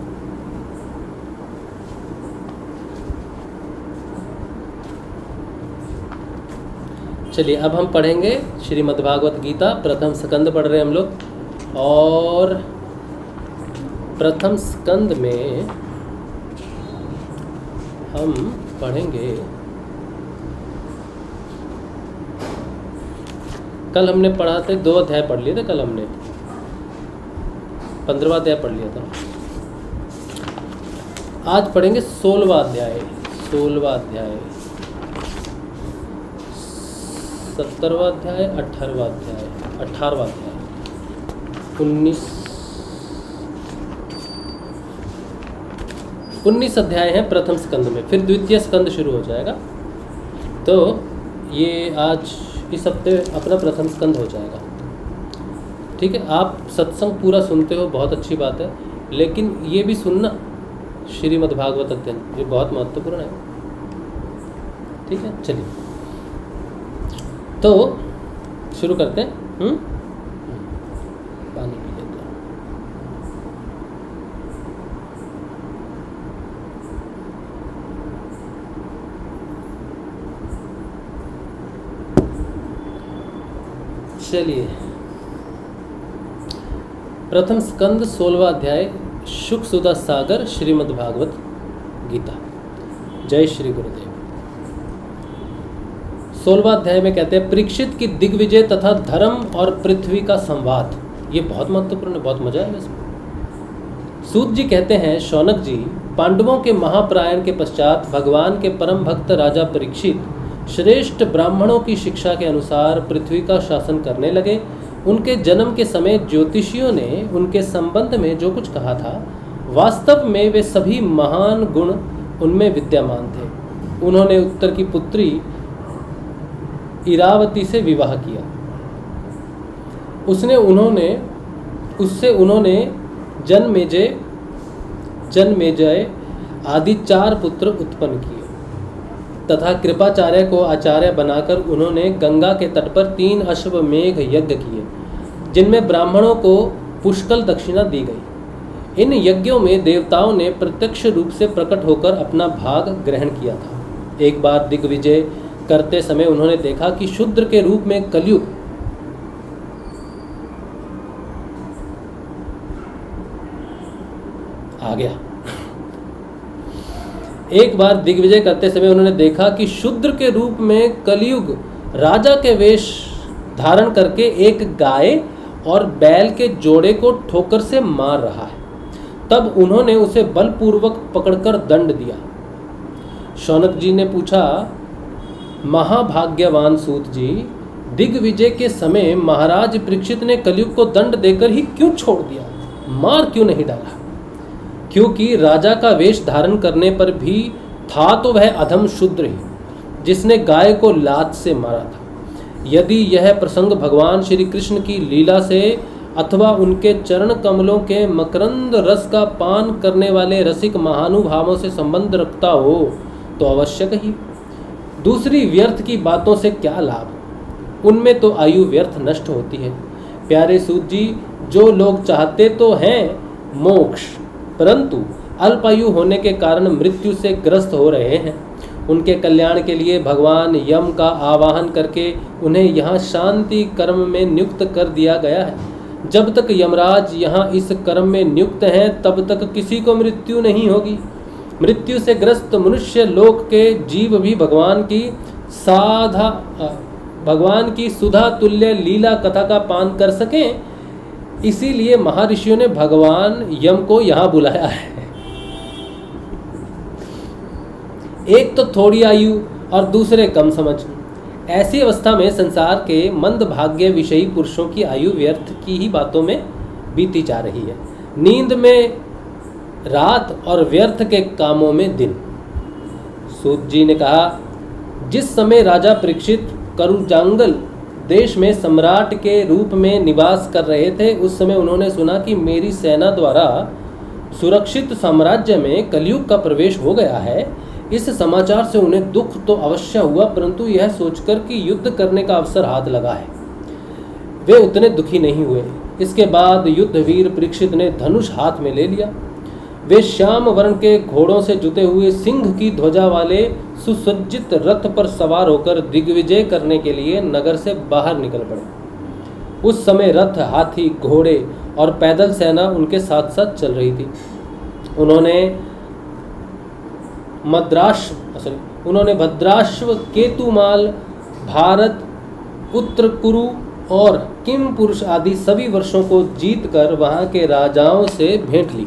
चलिए, अब हम पढ़ेंगे श्रीमद्भागवत गीता, प्रथम स्कंद पढ़ रहे हैं हम लोग। और प्रथम स्कंद में हम पढ़ेंगे, कल हमने पढ़ा था 2 अध्याय पढ़ लिए थे, कल हमने 15वां अध्याय पढ़ लिया था। आज पढ़ेंगे 16वां अध्याय, 17वां अध्याय, 18वां अध्याय, 19 अध्याय हैं प्रथम स्कंद में, फिर द्वितीय स्कंद शुरू हो जाएगा। तो ये आज इस हफ्ते अपना प्रथम स्कंद हो जाएगा। ठीक है, आप सत्संग पूरा सुनते हो, बहुत अच्छी बात है, लेकिन ये भी सुनना श्रीमद्भागवत अध्ययन, ये बहुत महत्वपूर्ण है। ठीक है, चलिए तो शुरू करते हैं। पानी पी लेते हैं। चलिए, प्रथम स्कंद 16वां अध्याय, शुक सुधा सागर, श्रीमद् भागवत गीता। जय श्री गुरुदेव। 16वां अध्याय में कहते हैं परीक्षित की दिग्विजय तथा धर्म और पृथ्वी का संवाद। ये बहुत महत्वपूर्ण है, बहुत मजा है इसमें। सूत जी कहते हैं, शौनक जी, पांडवों के महाप्रयाण के पश्चात भगवान के परम भक्त राजा परीक्षित श्रेष्ठ ब्राह्मणों की शिक्षा के अनुसार पृथ्वी का शासन करने लगे। उनके जन्म के समय ज्योतिषियों ने उनके संबंध में जो कुछ कहा था, वास्तव में वे सभी महान गुण उनमें विद्यमान थे। उन्होंने उत्तर की पुत्री इरावती से विवाह किया। उससे उन्होंने जन्मेजय आदि 4 पुत्र उत्पन्न किए तथा कृपाचार्य को आचार्य बनाकर उन्होंने गंगा के तट पर 3 अश्वमेघ यज्ञ किए, जिनमें ब्राह्मणों को पुष्कल दक्षिणा दी गई। इन यज्ञों में देवताओं ने प्रत्यक्ष रूप से प्रकट होकर अपना भाग ग्रहण किया था। एक बार दिग्विजय करते समय उन्होंने देखा कि शूद्र के रूप में कलयुग आ गया। एक बार दिग्विजय करते समय उन्होंने देखा कि शूद्र के रूप में कलयुग राजा के वेश धारण करके एक गाय और बैल के जोड़े को ठोकर से मार रहा है। तब उन्होंने उसे बलपूर्वक पकड़कर दंड दिया। शौनक जी ने पूछा, महाभाग्यवान सूत जी, दिग्विजय के समय महाराज परीक्षित ने कलयुग को दंड देकर ही क्यों छोड़ दिया, मार क्यों नहीं डाला? क्योंकि राजा का वेश धारण करने पर भी था तो वह अधम शूद्र ही, जिसने गाय को लात से मारा था। यदि यह प्रसंग भगवान श्री कृष्ण की लीला से अथवा उनके चरण कमलों के मकरंद रस का पान करने वाले रसिक महानुभावों से संबंध रखता हो तो अवश्य ही। दूसरी व्यर्थ की बातों से क्या लाभ, उनमें तो आयु व्यर्थ नष्ट होती है। प्यारे सूत जी, जो लोग चाहते तो हैं मोक्ष, परंतु अल्पायु होने के कारण मृत्यु से ग्रस्त हो रहे हैं, उनके कल्याण के लिए भगवान यम का आवाहन करके उन्हें यहाँ शांति कर्म में नियुक्त कर दिया गया है। जब तक यमराज यहाँ इस कर्म में नियुक्त हैं, तब तक किसी को मृत्यु नहीं होगी। मृत्यु से ग्रस्त मनुष्य लोक के जीव भी भगवान की सुधा तुल्य लीला कथा का पान कर सकें, इसीलिए महर्षियों ने भगवान यम को यहाँ बुलाया है। एक तो थोड़ी आयु और दूसरे कम समझ। ऐसी अवस्था में संसार के मंदभाग्य विषयी पुरुषों की आयु व्यर्थ की ही बातों में बीती जा रही है, नींद में रात और व्यर्थ के कामों में दिन। सूत जी ने कहा, जिस समय राजा परीक्षित करुजांगल देश में सम्राट के रूप में निवास कर रहे थे, उस समय उन्होंने सुना कि मेरी सेना द्वारा सुरक्षित साम्राज्य में कलयुग का प्रवेश हो गया है। इस समाचार से उन्हें दुख तो अवश्य हुआ, परंतु यह सोचकर कि युद्ध करने का अवसर हाथ लगा है, वे उतने दुखी नहीं हुए। इसके बाद युद्धवीर परीक्षित ने धनुष हाथ में ले लिया। वे श्याम वर्ण के घोड़ों से जुते हुए सिंह की ध्वजा वाले सुसज्जित रथ पर सवार होकर दिग्विजय करने के लिए नगर से बाहर निकल पड़े। उस समय रथ, हाथी, घोड़े और पैदल सेना उनके साथ साथ चल रही थी। उन्होंने भद्राश्व, केतुमाल, भारत, उत्तर कुरु और किम पुरुष आदि सभी वर्षों को जीतकर वहां के राजाओं से भेंट ली।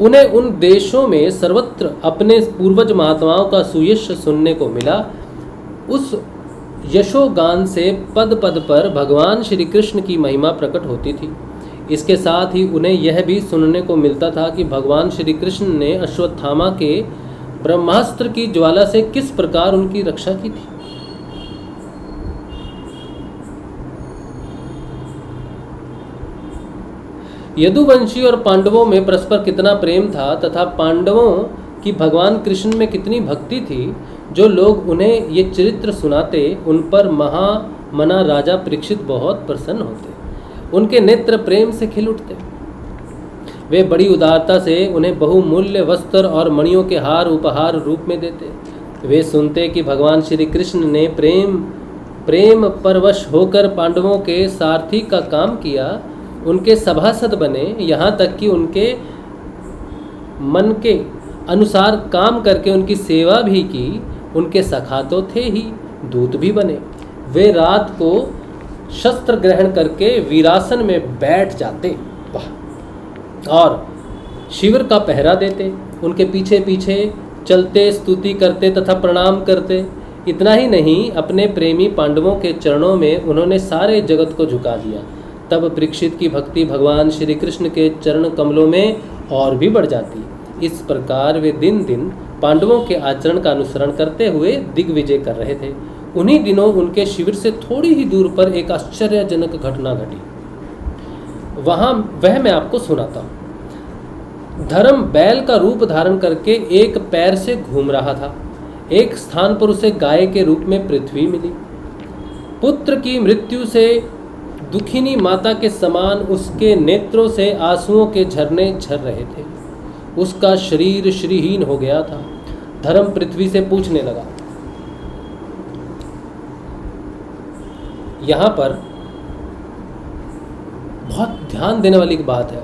उन्हें उन देशों में सर्वत्र अपने पूर्वज महात्माओं का सुयश सुनने को मिला। उस यशोगान से पद पद पर भगवान श्री कृष्ण की महिमा प्रकट होती थी। इसके साथ ही उन्हें यह भी सुनने को मिलता था कि भगवान श्री कृष्ण ने अश्वत्थामा के ब्रह्मास्त्र की ज्वाला से किस प्रकार उनकी रक्षा की थी। यदुवंशी और पांडवों में परस्पर कितना प्रेम था तथा पांडवों की भगवान कृष्ण में कितनी भक्ति थी। जो लोग उन्हें ये चरित्र सुनाते, उन पर महामना राजा परीक्षित बहुत प्रसन्न होते, उनके नेत्र प्रेम से खिल उठते। वे बड़ी उदारता से उन्हें बहुमूल्य वस्त्र और मणियों के हार उपहार रूप में देते। वे सुनते कि भगवान श्री कृष्ण ने प्रेम प्रेम परवश होकर पांडवों के सारथी का काम किया, उनके सभासद बने, यहाँ तक कि उनके मन के अनुसार काम करके उनकी सेवा भी की। उनके सखा तो थे ही, दूत भी बने। वे रात को शस्त्र ग्रहण करके वीरासन में बैठ जाते, वाह, और शिविर का पहरा देते। उनके पीछे पीछे चलते, स्तुति करते तथा प्रणाम करते। इतना ही नहीं, अपने प्रेमी पांडवों के चरणों में उन्होंने सारे जगत को झुका दिया। तब परीक्षित की भक्ति भगवान श्री कृष्ण के चरण कमलों में और भी बढ़ जाती। इस प्रकार वे दिन दिन पांडवों के आचरण का अनुसरण करते हुए दिग्विजय कर रहे थे। उन्हीं दिनों उनके शिविर से थोड़ी ही दूर पर एक आश्चर्यजनक घटना घटी। वह मैं आपको सुनाता हूँ। धर्म बैल का रूप धारण करके एक पैर से घूम रहा था। एक स्थान पर उसे गाय के रूप में पृथ्वी मिली। पुत्र की मृत्यु से दुखिनी माता के समान उसके नेत्रों से आंसुओं के झरने झर रहे थे। उसका शरीर श्रीहीन हो गया था। धर्म पृथ्वी से पूछने लगा। यहाँ पर बहुत ध्यान देने वाली बात है।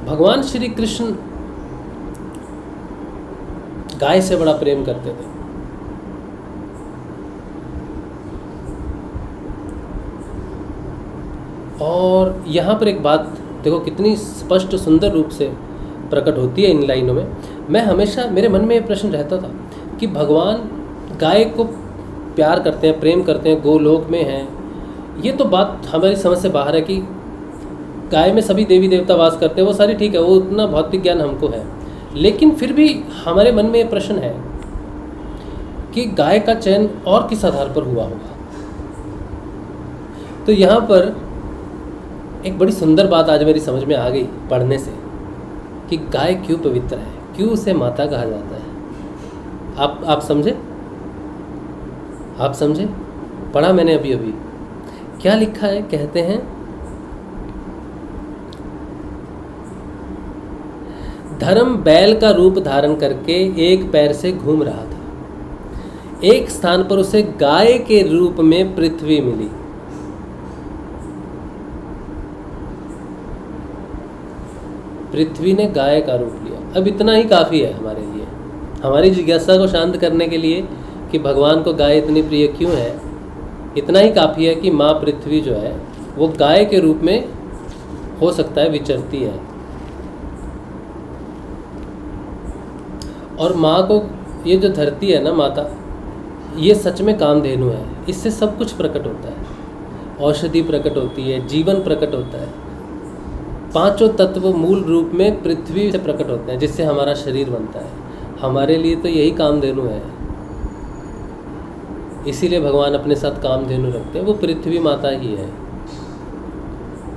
भगवान श्री कृष्ण गाय से बड़ा प्रेम करते थे। और यहाँ पर एक बात देखो कितनी स्पष्ट सुंदर रूप से प्रकट होती है इन लाइनों में। मैं हमेशा, मेरे मन में ये प्रश्न रहता था कि भगवान गाय को प्यार करते हैं, प्रेम करते हैं, गोलोक में हैं। ये तो बात हमारी समझ से बाहर है कि गाय में सभी देवी देवता वास करते हैं, वो सारी ठीक है, वो उतना भौतिक ज्ञान हमको है। लेकिन फिर भी हमारे मन में ये प्रश्न है कि गाय का चयन और किस आधार पर हुआ होगा। तो यहाँ पर एक बड़ी सुंदर बात आज मेरी समझ में आ गई पढ़ने से कि गाय क्यों पवित्र है, क्यों उसे माता कहा जाता है। आप समझे? आप समझे? पढ़ा मैंने अभी अभी। क्या लिखा है? कहते हैं, धर्म बैल का रूप धारण करके एक पैर से घूम रहा था। एक स्थान पर उसे गाय के रूप में पृथ्वी मिली। पृथ्वी ने गाय का रूप लिया। अब इतना ही काफ़ी है हमारे लिए, हमारी जिज्ञासा को शांत करने के लिए कि भगवान को गाय इतनी प्रिय क्यों है। इतना ही काफ़ी है कि माँ पृथ्वी जो है वो गाय के रूप में हो सकता है विचरती है। और माँ को, ये जो धरती है ना माता, ये सच में कामधेनु है। इससे सब कुछ प्रकट होता है। औषधि प्रकट होती है, जीवन प्रकट होता है। पांचों तत्व मूल रूप में पृथ्वी से प्रकट होते हैं, जिससे हमारा शरीर बनता है। हमारे लिए तो यही कामधेनु है। इसीलिए भगवान अपने साथ कामधेनु रखते हैं। वो पृथ्वी माता ही है,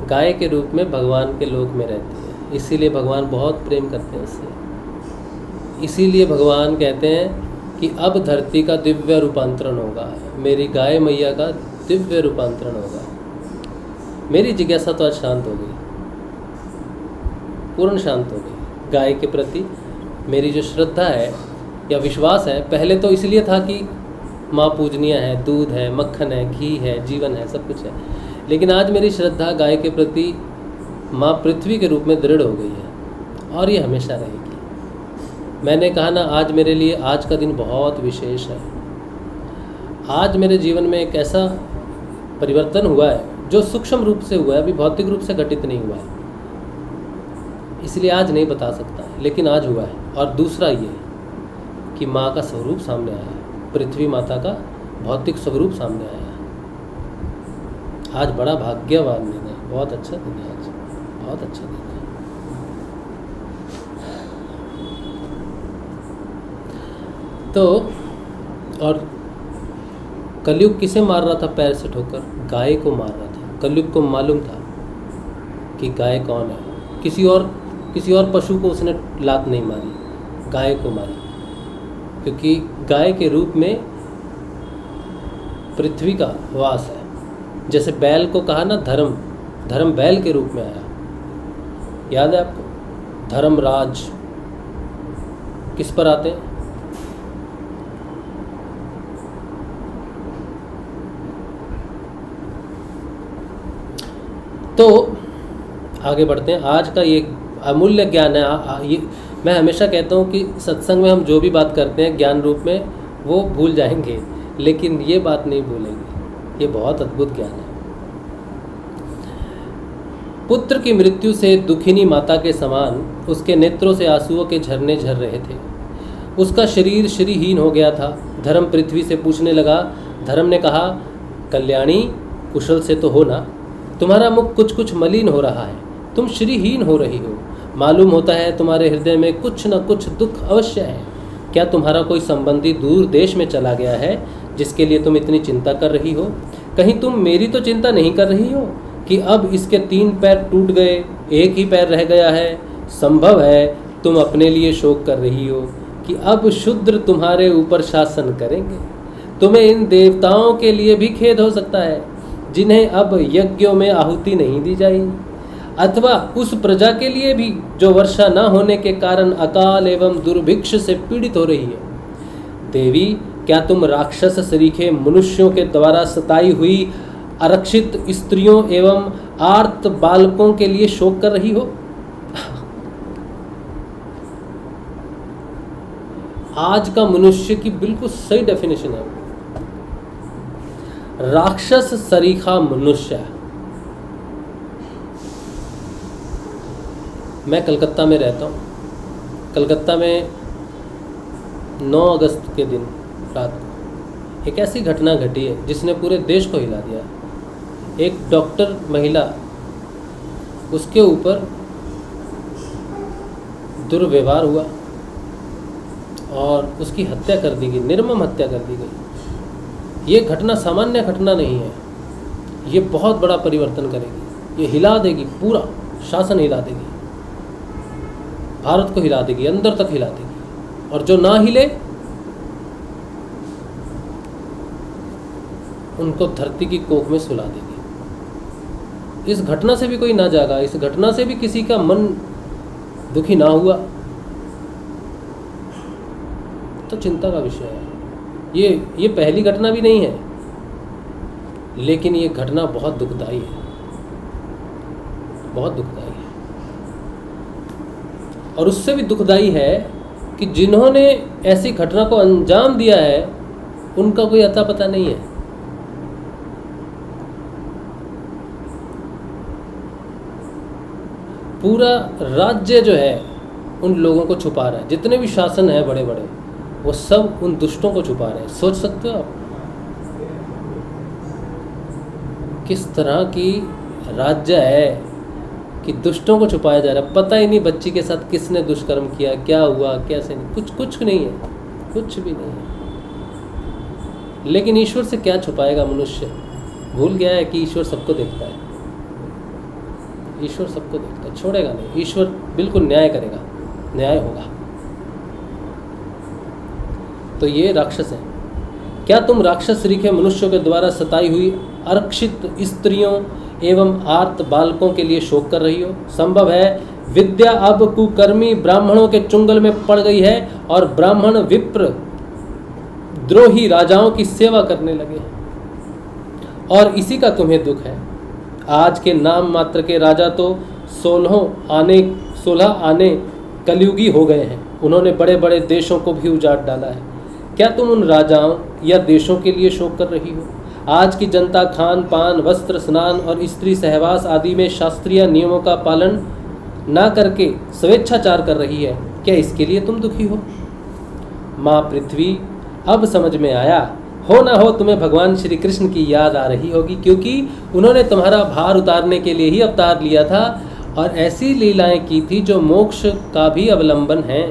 गाय के रूप में भगवान के लोक में रहती है। इसीलिए भगवान बहुत प्रेम करते हैं उससे। इसीलिए भगवान कहते हैं कि अब धरती का दिव्य रूपांतरण होगा, मेरी गाय मैया का दिव्य रूपांतरण होगा। मेरी जिज्ञासा तो आज शांत हो गई, पूर्ण शांत हो गई। गाय के प्रति मेरी जो श्रद्धा है या विश्वास है, पहले तो इसलिए था कि माँ पूजनीय है, दूध है, मक्खन है, घी है, जीवन है, सब कुछ है। लेकिन आज मेरी श्रद्धा गाय के प्रति माँ पृथ्वी के रूप में दृढ़ हो गई है, और ये हमेशा रहेगी। मैंने कहा ना, आज मेरे लिए आज का दिन बहुत विशेष है। आज मेरे जीवन में एक ऐसा परिवर्तन हुआ है जो सूक्ष्म रूप से हुआ है, अभी भौतिक रूप से घटित नहीं हुआ है, इसलिए आज नहीं बता सकता, लेकिन आज हुआ है। और दूसरा ये कि माँ का स्वरूप सामने आया है, पृथ्वी माता का भौतिक स्वरूप सामने आया है। आज बड़ा भाग्यवान दिन है, बहुत अच्छा दिन है आज, बहुत अच्छा दिन है। तो और कलयुग किसे मार रहा था पैर से ठोकर? गाय को मार रहा था। कलयुग को मालूम था कि गाय कौन है। किसी और पशु को उसने लात नहीं मारी, गाय को मारी, क्योंकि गाय के रूप में पृथ्वी का वास है। जैसे बैल को कहा ना धर्म बैल के रूप में आया, याद है आपको? धर्मराज किस पर आते हैं? तो आगे बढ़ते हैं। आज का ये अमूल्य ज्ञान है। ये मैं हमेशा कहता हूँ कि सत्संग में हम जो भी बात करते हैं ज्ञान रूप में वो भूल जाएंगे, लेकिन ये बात नहीं भूलेंगे। ये बहुत अद्भुत ज्ञान है। पुत्र की मृत्यु से दुखिनी माता के समान उसके नेत्रों से आंसुओं के झरने झर रहे थे। उसका शरीर श्रीहीन हो गया था। धर्म पृथ्वी से पूछने लगा। धर्म ने कहा, कल्याणी कुशल से तो हो ना? तुम्हारा मुख कुछ कुछ मलिन हो रहा है, तुम श्रीहीन हो रही हो। मालूम होता है तुम्हारे हृदय में कुछ न कुछ दुख अवश्य है। क्या तुम्हारा कोई संबंधी दूर देश में चला गया है जिसके लिए तुम इतनी चिंता कर रही हो? कहीं तुम मेरी तो चिंता नहीं कर रही हो कि अब इसके 3 पैर टूट गए, एक ही पैर रह गया है? संभव है तुम अपने लिए शोक कर रही हो कि अब शूद्र तुम्हारे ऊपर शासन करेंगे। तुम्हें इन देवताओं के लिए भी खेद हो सकता है जिन्हें अब यज्ञों में आहुति नहीं दी जाएगी, अथवा उस प्रजा के लिए भी जो वर्षा न होने के कारण अकाल एवं दुर्भिक्ष से पीड़ित हो रही है। देवी, क्या तुम राक्षस सरीखे मनुष्यों के द्वारा सताई हुई आरक्षित स्त्रियों एवं आर्त बालकों के लिए शोक कर रही हो? आज का मनुष्य की बिल्कुल सही डेफिनेशन है, राक्षस सरीखा मनुष्य। मैं कलकत्ता में रहता हूँ। कलकत्ता में 9 अगस्त के दिन रात को एक ऐसी घटना घटी है जिसने पूरे देश को हिला दिया। एक डॉक्टर महिला, उसके ऊपर दुर्व्यवहार हुआ और उसकी हत्या कर दी गई, निर्मम हत्या कर दी गई। ये घटना सामान्य घटना नहीं है, ये बहुत बड़ा परिवर्तन करेगी। ये हिला देगी, पूरा शासन हिला देगी, भारत को हिला देगी, अंदर तक हिला देगी। और जो ना हिले उनको धरती की कोख में सुला देगी। इस घटना से भी कोई ना जागा, इस घटना से भी किसी का मन दुखी ना हुआ तो चिंता का विषय है। ये पहली घटना भी नहीं है, लेकिन ये घटना बहुत दुखदाई है, बहुत दुखदाई है। और उससे भी दुखदाई है कि जिन्होंने ऐसी घटना को अंजाम दिया है उनका कोई अता पता नहीं है। पूरा राज्य जो है उन लोगों को छुपा रहा है। जितने भी शासन है बड़े बड़े, वो सब उन दुष्टों को छुपा रहे हैं। सोच सकते हो आप किस तरह की राज्य है कि दुष्टों को छुपाया जा रहा है। पता ही नहीं बच्ची के साथ किसने दुष्कर्म किया, क्या हुआ, कैसे नहीं, कुछ नहीं है, कुछ भी नहीं है। लेकिन ईश्वर से क्या छुपाएगा मनुष्य? भूल गया है कि ईश्वर सबको देखता है। ईश्वर सबको देखता है, छोड़ेगा नहीं। ईश्वर बिल्कुल न्याय करेगा, न्याय होगा। तो ये राक्षस है। क्या तुम राक्षस सरीखे मनुष्यों के द्वारा सताई हुई आरक्षित स्त्रियों एवं आर्त बालकों के लिए शोक कर रही हो? संभव है विद्या अब कुकर्मी ब्राह्मणों के चुंगल में पड़ गई है और ब्राह्मण विप्र द्रोही राजाओं की सेवा करने लगे हैं, और इसी का तुम्हें दुख है। आज के नाम मात्र के राजा तो 16 आने कलयुगी हो गए हैं। उन्होंने बड़े बड़े देशों को भी उजाड़ डाला है। क्या तुम उन राजाओं या देशों के लिए शोक कर रही हो? आज की जनता खान पान, वस्त्र, स्नान और स्त्री सहवास आदि में शास्त्रीय नियमों का पालन ना करके स्वेच्छाचार कर रही है। क्या इसके लिए तुम दुखी हो? माँ पृथ्वी, अब समझ में आया। हो ना हो तुम्हें भगवान श्री कृष्ण की याद आ रही होगी, क्योंकि उन्होंने तुम्हारा भार उतारने के लिए ही अवतार लिया था और ऐसी लीलाएं की थी जो मोक्ष का भी अवलंबन है।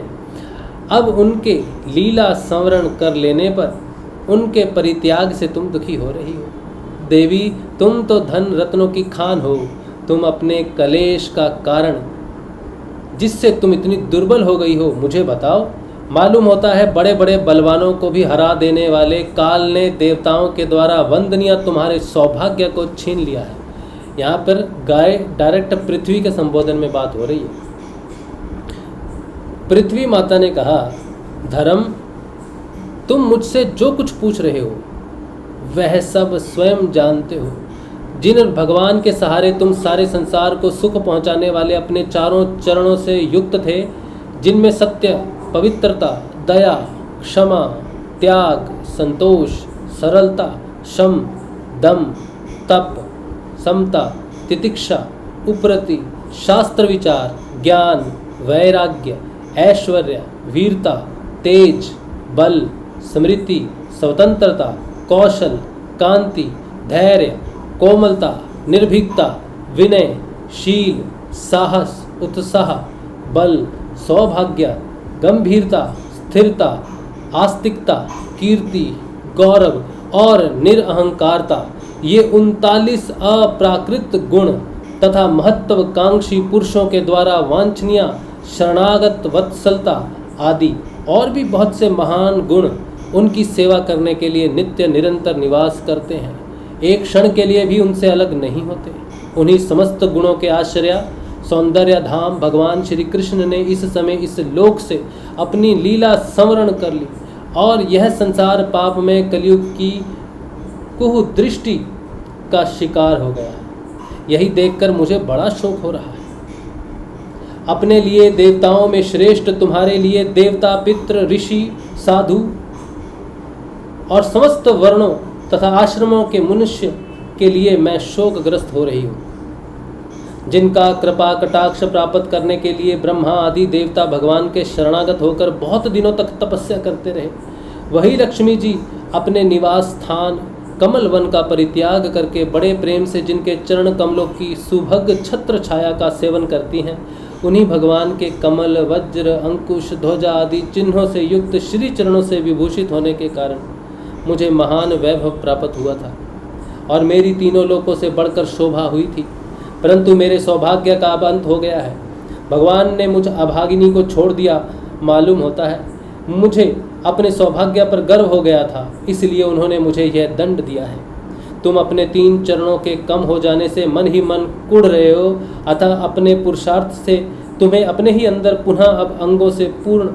अब उनके लीला संवरण कर लेने पर उनके परित्याग से तुम दुखी हो रही हो। देवी, तुम तो धन रत्नों की खान हो। तुम अपने कलेश का कारण जिससे तुम इतनी दुर्बल हो गई हो मुझे बताओ। मालूम होता है बड़े बड़े बलवानों को भी हरा देने वाले काल ने देवताओं के द्वारा वंदनीय तुम्हारे सौभाग्य को छीन लिया है। यहाँ पर गाय डायरेक्ट पृथ्वी के संबोधन में बात हो रही है। पृथ्वी माता ने कहा, धर्म, तुम मुझसे जो कुछ पूछ रहे हो वह सब स्वयं जानते हो। जिन भगवान के सहारे तुम सारे संसार को सुख पहुंचाने वाले अपने चारों चरणों से युक्त थे, जिनमें सत्य, पवित्रता, दया, क्षमा, त्याग, संतोष, सरलता, शम, दम, तप, समता, तितिक्षा, उपरति, शास्त्र विचार, ज्ञान, वैराग्य, ऐश्वर्य, वीरता, तेज, बल, स्मृति, स्वतंत्रता, कौशल, कांति, धैर्य, कोमलता, निर्भीकता, विनय, शील, साहस, उत्साह, बल, सौभाग्य, गंभीरता, स्थिरता, आस्तिकता, कीर्ति, गौरव और निरअहंकारता, ये 39 अप्राकृत गुण तथा महत्वाकांक्षी पुरुषों के द्वारा वांछनीय शरणागत वत्सलता आदि और भी बहुत से महान गुण उनकी सेवा करने के लिए नित्य निरंतर निवास करते हैं। एक क्षण के लिए भी उनसे अलग नहीं होते। उन्हीं समस्त गुणों के आश्रय सौंदर्य धाम भगवान श्री कृष्ण ने इस समय इस लोक से अपनी लीला संवरण कर ली और यह संसार पाप में कलयुग की कुदृष्टि का शिकार हो गया। यही देखकर मुझे बड़ा शोक हो रहा है। अपने लिए देवताओं में श्रेष्ठ, तुम्हारे लिए देवता, पितृ, ऋषि, साधु और समस्त वर्णों तथा आश्रमों के मनुष्य के लिए मैं शोकग्रस्त हो रही हूँ। जिनका कृपा कटाक्ष प्राप्त करने के लिए ब्रह्मा आदि देवता भगवान के शरणागत होकर बहुत दिनों तक तपस्या करते रहे, वही लक्ष्मी जी अपने निवास स्थान कमल वन का परित्याग करके बड़े प्रेम से जिनके चरण कमलों की सुभग छत्र छाया का सेवन करती हैं, उन्हीं भगवान के कमल, वज्र, अंकुश, ध्वजा आदि चिन्हों से युक्त श्री चरणों से विभूषित होने के कारण मुझे महान वैभव प्राप्त हुआ था और मेरी तीनों लोकों से बढ़कर शोभा हुई थी। परंतु मेरे सौभाग्य का अब अंत हो गया है। भगवान ने मुझ अभागिनी को छोड़ दिया। मालूम होता है मुझे अपने सौभाग्य पर गर्व हो गया था, इसलिए उन्होंने मुझे यह दंड दिया है। तुम अपने 3 चरणों के कम हो जाने से मन ही मन कुढ़ रहे हो, अतः अपने पुरुषार्थ से तुम्हें अपने ही अंदर पुनः अब अंगों से पूर्ण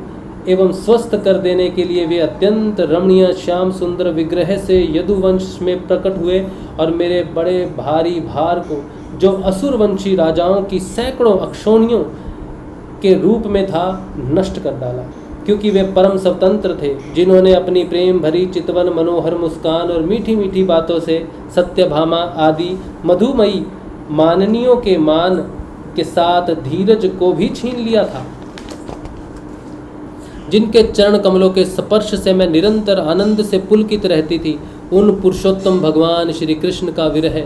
एवं स्वस्थ कर देने के लिए वे अत्यंत रमणीय श्याम सुंदर विग्रह से यदुवंश में प्रकट हुए और मेरे बड़े भारी भार को, जो असुरवंशी राजाओं की सैकड़ों अक्षोणियों के रूप में था, नष्ट कर डाला। क्योंकि वे परम स्वतंत्र थे, जिन्होंने अपनी प्रेम भरी चितवन, मनोहर मुस्कान और मीठी मीठी बातों से सत्यभामा आदि मधुमयी माननियों के मान के साथ धीरज को भी छीन लिया था। जिनके चरण कमलों के स्पर्श से मैं निरंतर आनंद से पुलकित रहती थी, उन पुरुषोत्तम भगवान श्री कृष्ण का विरह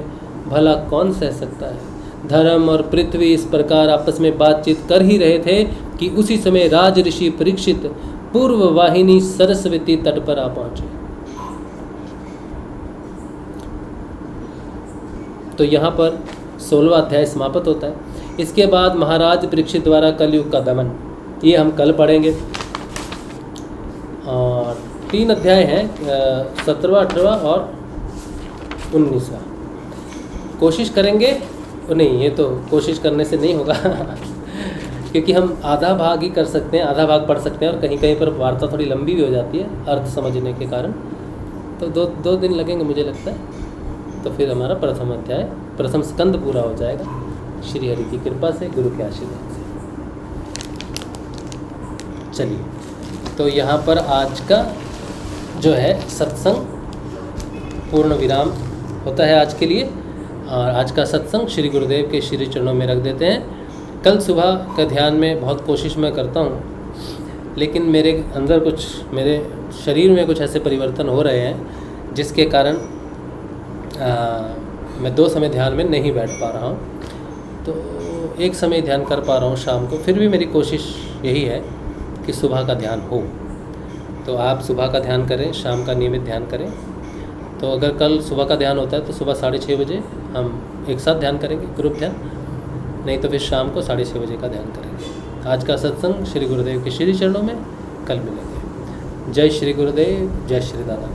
भला कौन सह सकता है। धर्म और पृथ्वी इस प्रकार आपस में बातचीत कर ही रहे थे कि उसी समय राज ऋषि परीक्षित पूर्व वाहिनी सरस्वती तट पर आ पहुंचे। तो यहाँ पर 16वां अध्याय समाप्त होता है। इसके बाद महाराज परीक्षित द्वारा कलयुग का दमन, ये हम कल पढ़ेंगे। और 3 अध्याय हैं, 17वां, 18वां और 19वां। कोशिश करेंगे, नहीं ये तो कोशिश करने से नहीं होगा क्योंकि हम आधा भाग ही कर सकते हैं, आधा भाग पढ़ सकते हैं और कहीं कहीं पर वार्ता थोड़ी लंबी भी हो जाती है अर्थ समझने के कारण। तो दो दिन लगेंगे मुझे लगता है। तो फिर हमारा प्रथम अध्याय, प्रथम स्कंद पूरा हो जाएगा श्री हरि की कृपा से, गुरु के आशीर्वाद से। चलिए, तो यहाँ पर आज का जो है सत्संग पूर्ण विराम होता है आज के लिए। और आज का सत्संग श्री गुरुदेव के श्री चरणों में रख देते हैं। कल सुबह का ध्यान में बहुत कोशिश मैं करता हूँ, लेकिन मेरे अंदर कुछ, मेरे शरीर में कुछ ऐसे परिवर्तन हो रहे हैं जिसके कारण मैं 2 समय ध्यान में नहीं बैठ पा रहा हूँ। तो एक समय ध्यान कर पा रहा हूँ शाम को। फिर भी मेरी कोशिश यही है कि सुबह का ध्यान हो। तो आप सुबह का ध्यान करें, शाम का नियमित ध्यान करें। तो अगर कल सुबह का ध्यान होता है तो सुबह 6:30 बजे हम एक साथ ध्यान करेंगे, ग्रुप ध्यान। नहीं तो फिर शाम को 6:30 बजे का ध्यान करेंगे। आज का सत्संग श्री गुरुदेव के श्री चरणों में, कल मिलेंगे। जय श्री गुरुदेव, जय श्री दादा।